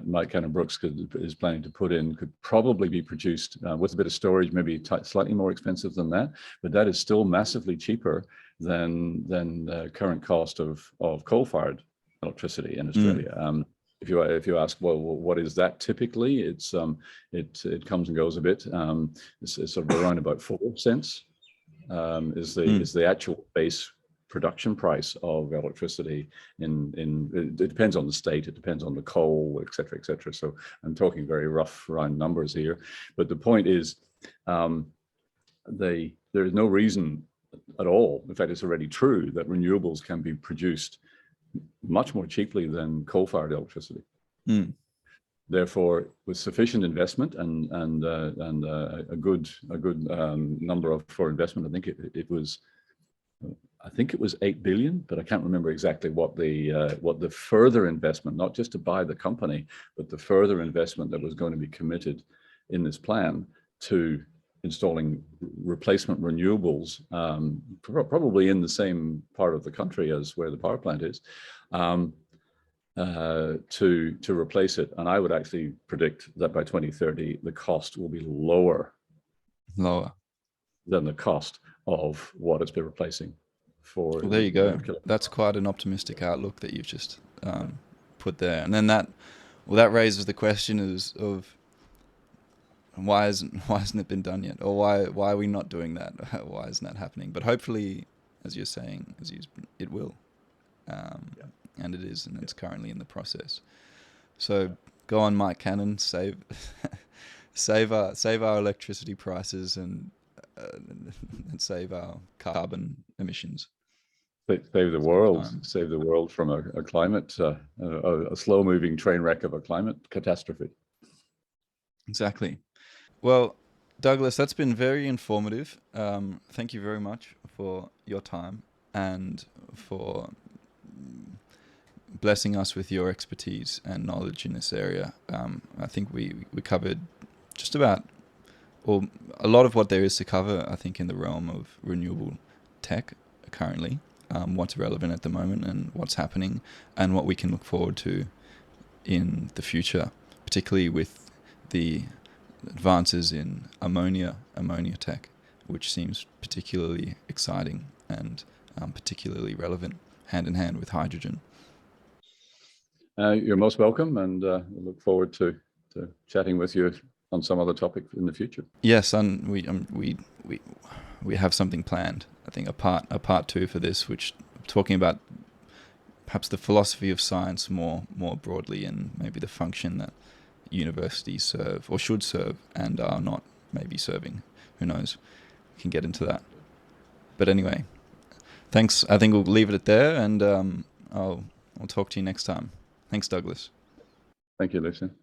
Mike-Canon Brookes is planning to put in could probably be produced with a bit of storage, maybe slightly more expensive than that, but that is still massively cheaper than the current cost of coal-fired electricity in Australia. If you ask, well, what is that typically? It comes and goes a bit. It's sort of around about 4 cents is the actual base production price of electricity it depends on the state, it depends on the coal, et cetera, et cetera. So I'm talking very rough round numbers here, but the point is there is no reason at all, in fact it's already true, that renewables can be produced much more cheaply than coal-fired electricity. Therefore, with sufficient investment and a good number for investment, I think it was 8 billion, but I can't remember exactly what the further investment, not just to buy the company, but the further investment that was going to be committed in this plan to installing replacement renewables, probably in the same part of the country as where the power plant is, to replace it. And I would actually predict that by 2030, the cost will be lower than the cost of what it's been replacing. Well, there you go. That's quite an optimistic outlook that you've just put there. And then that raises the question of why hasn't it been done yet, or why are we not doing that? Why isn't that happening? But hopefully, as you're saying, it will, and it is, and it's currently in the process. So go on, Mike-Canon, save our electricity prices and save our carbon emissions. Save the world from a climate, a slow-moving train wreck of a climate catastrophe. Exactly. Well, Douglas, that's been very informative. Thank you very much for your time and for blessing us with your expertise and knowledge in this area. I think we covered just about, or a lot of what there is to cover, I think, in the realm of renewable tech currently. What's relevant at the moment and what's happening and what we can look forward to in the future, particularly with the advances in ammonia tech, which seems particularly exciting and particularly relevant hand in hand with hydrogen. You're most welcome, and I look forward to chatting with you on some other topic in the future. Yes, and we have something planned. I think a part 2 for this, which talking about perhaps the philosophy of science more broadly, and maybe the function that universities serve or should serve and are not maybe serving. Who knows? We can get into that. But anyway, thanks. I think we'll leave it there, and I'll talk to you next time. Thanks, Douglas. Thank you, Lucian.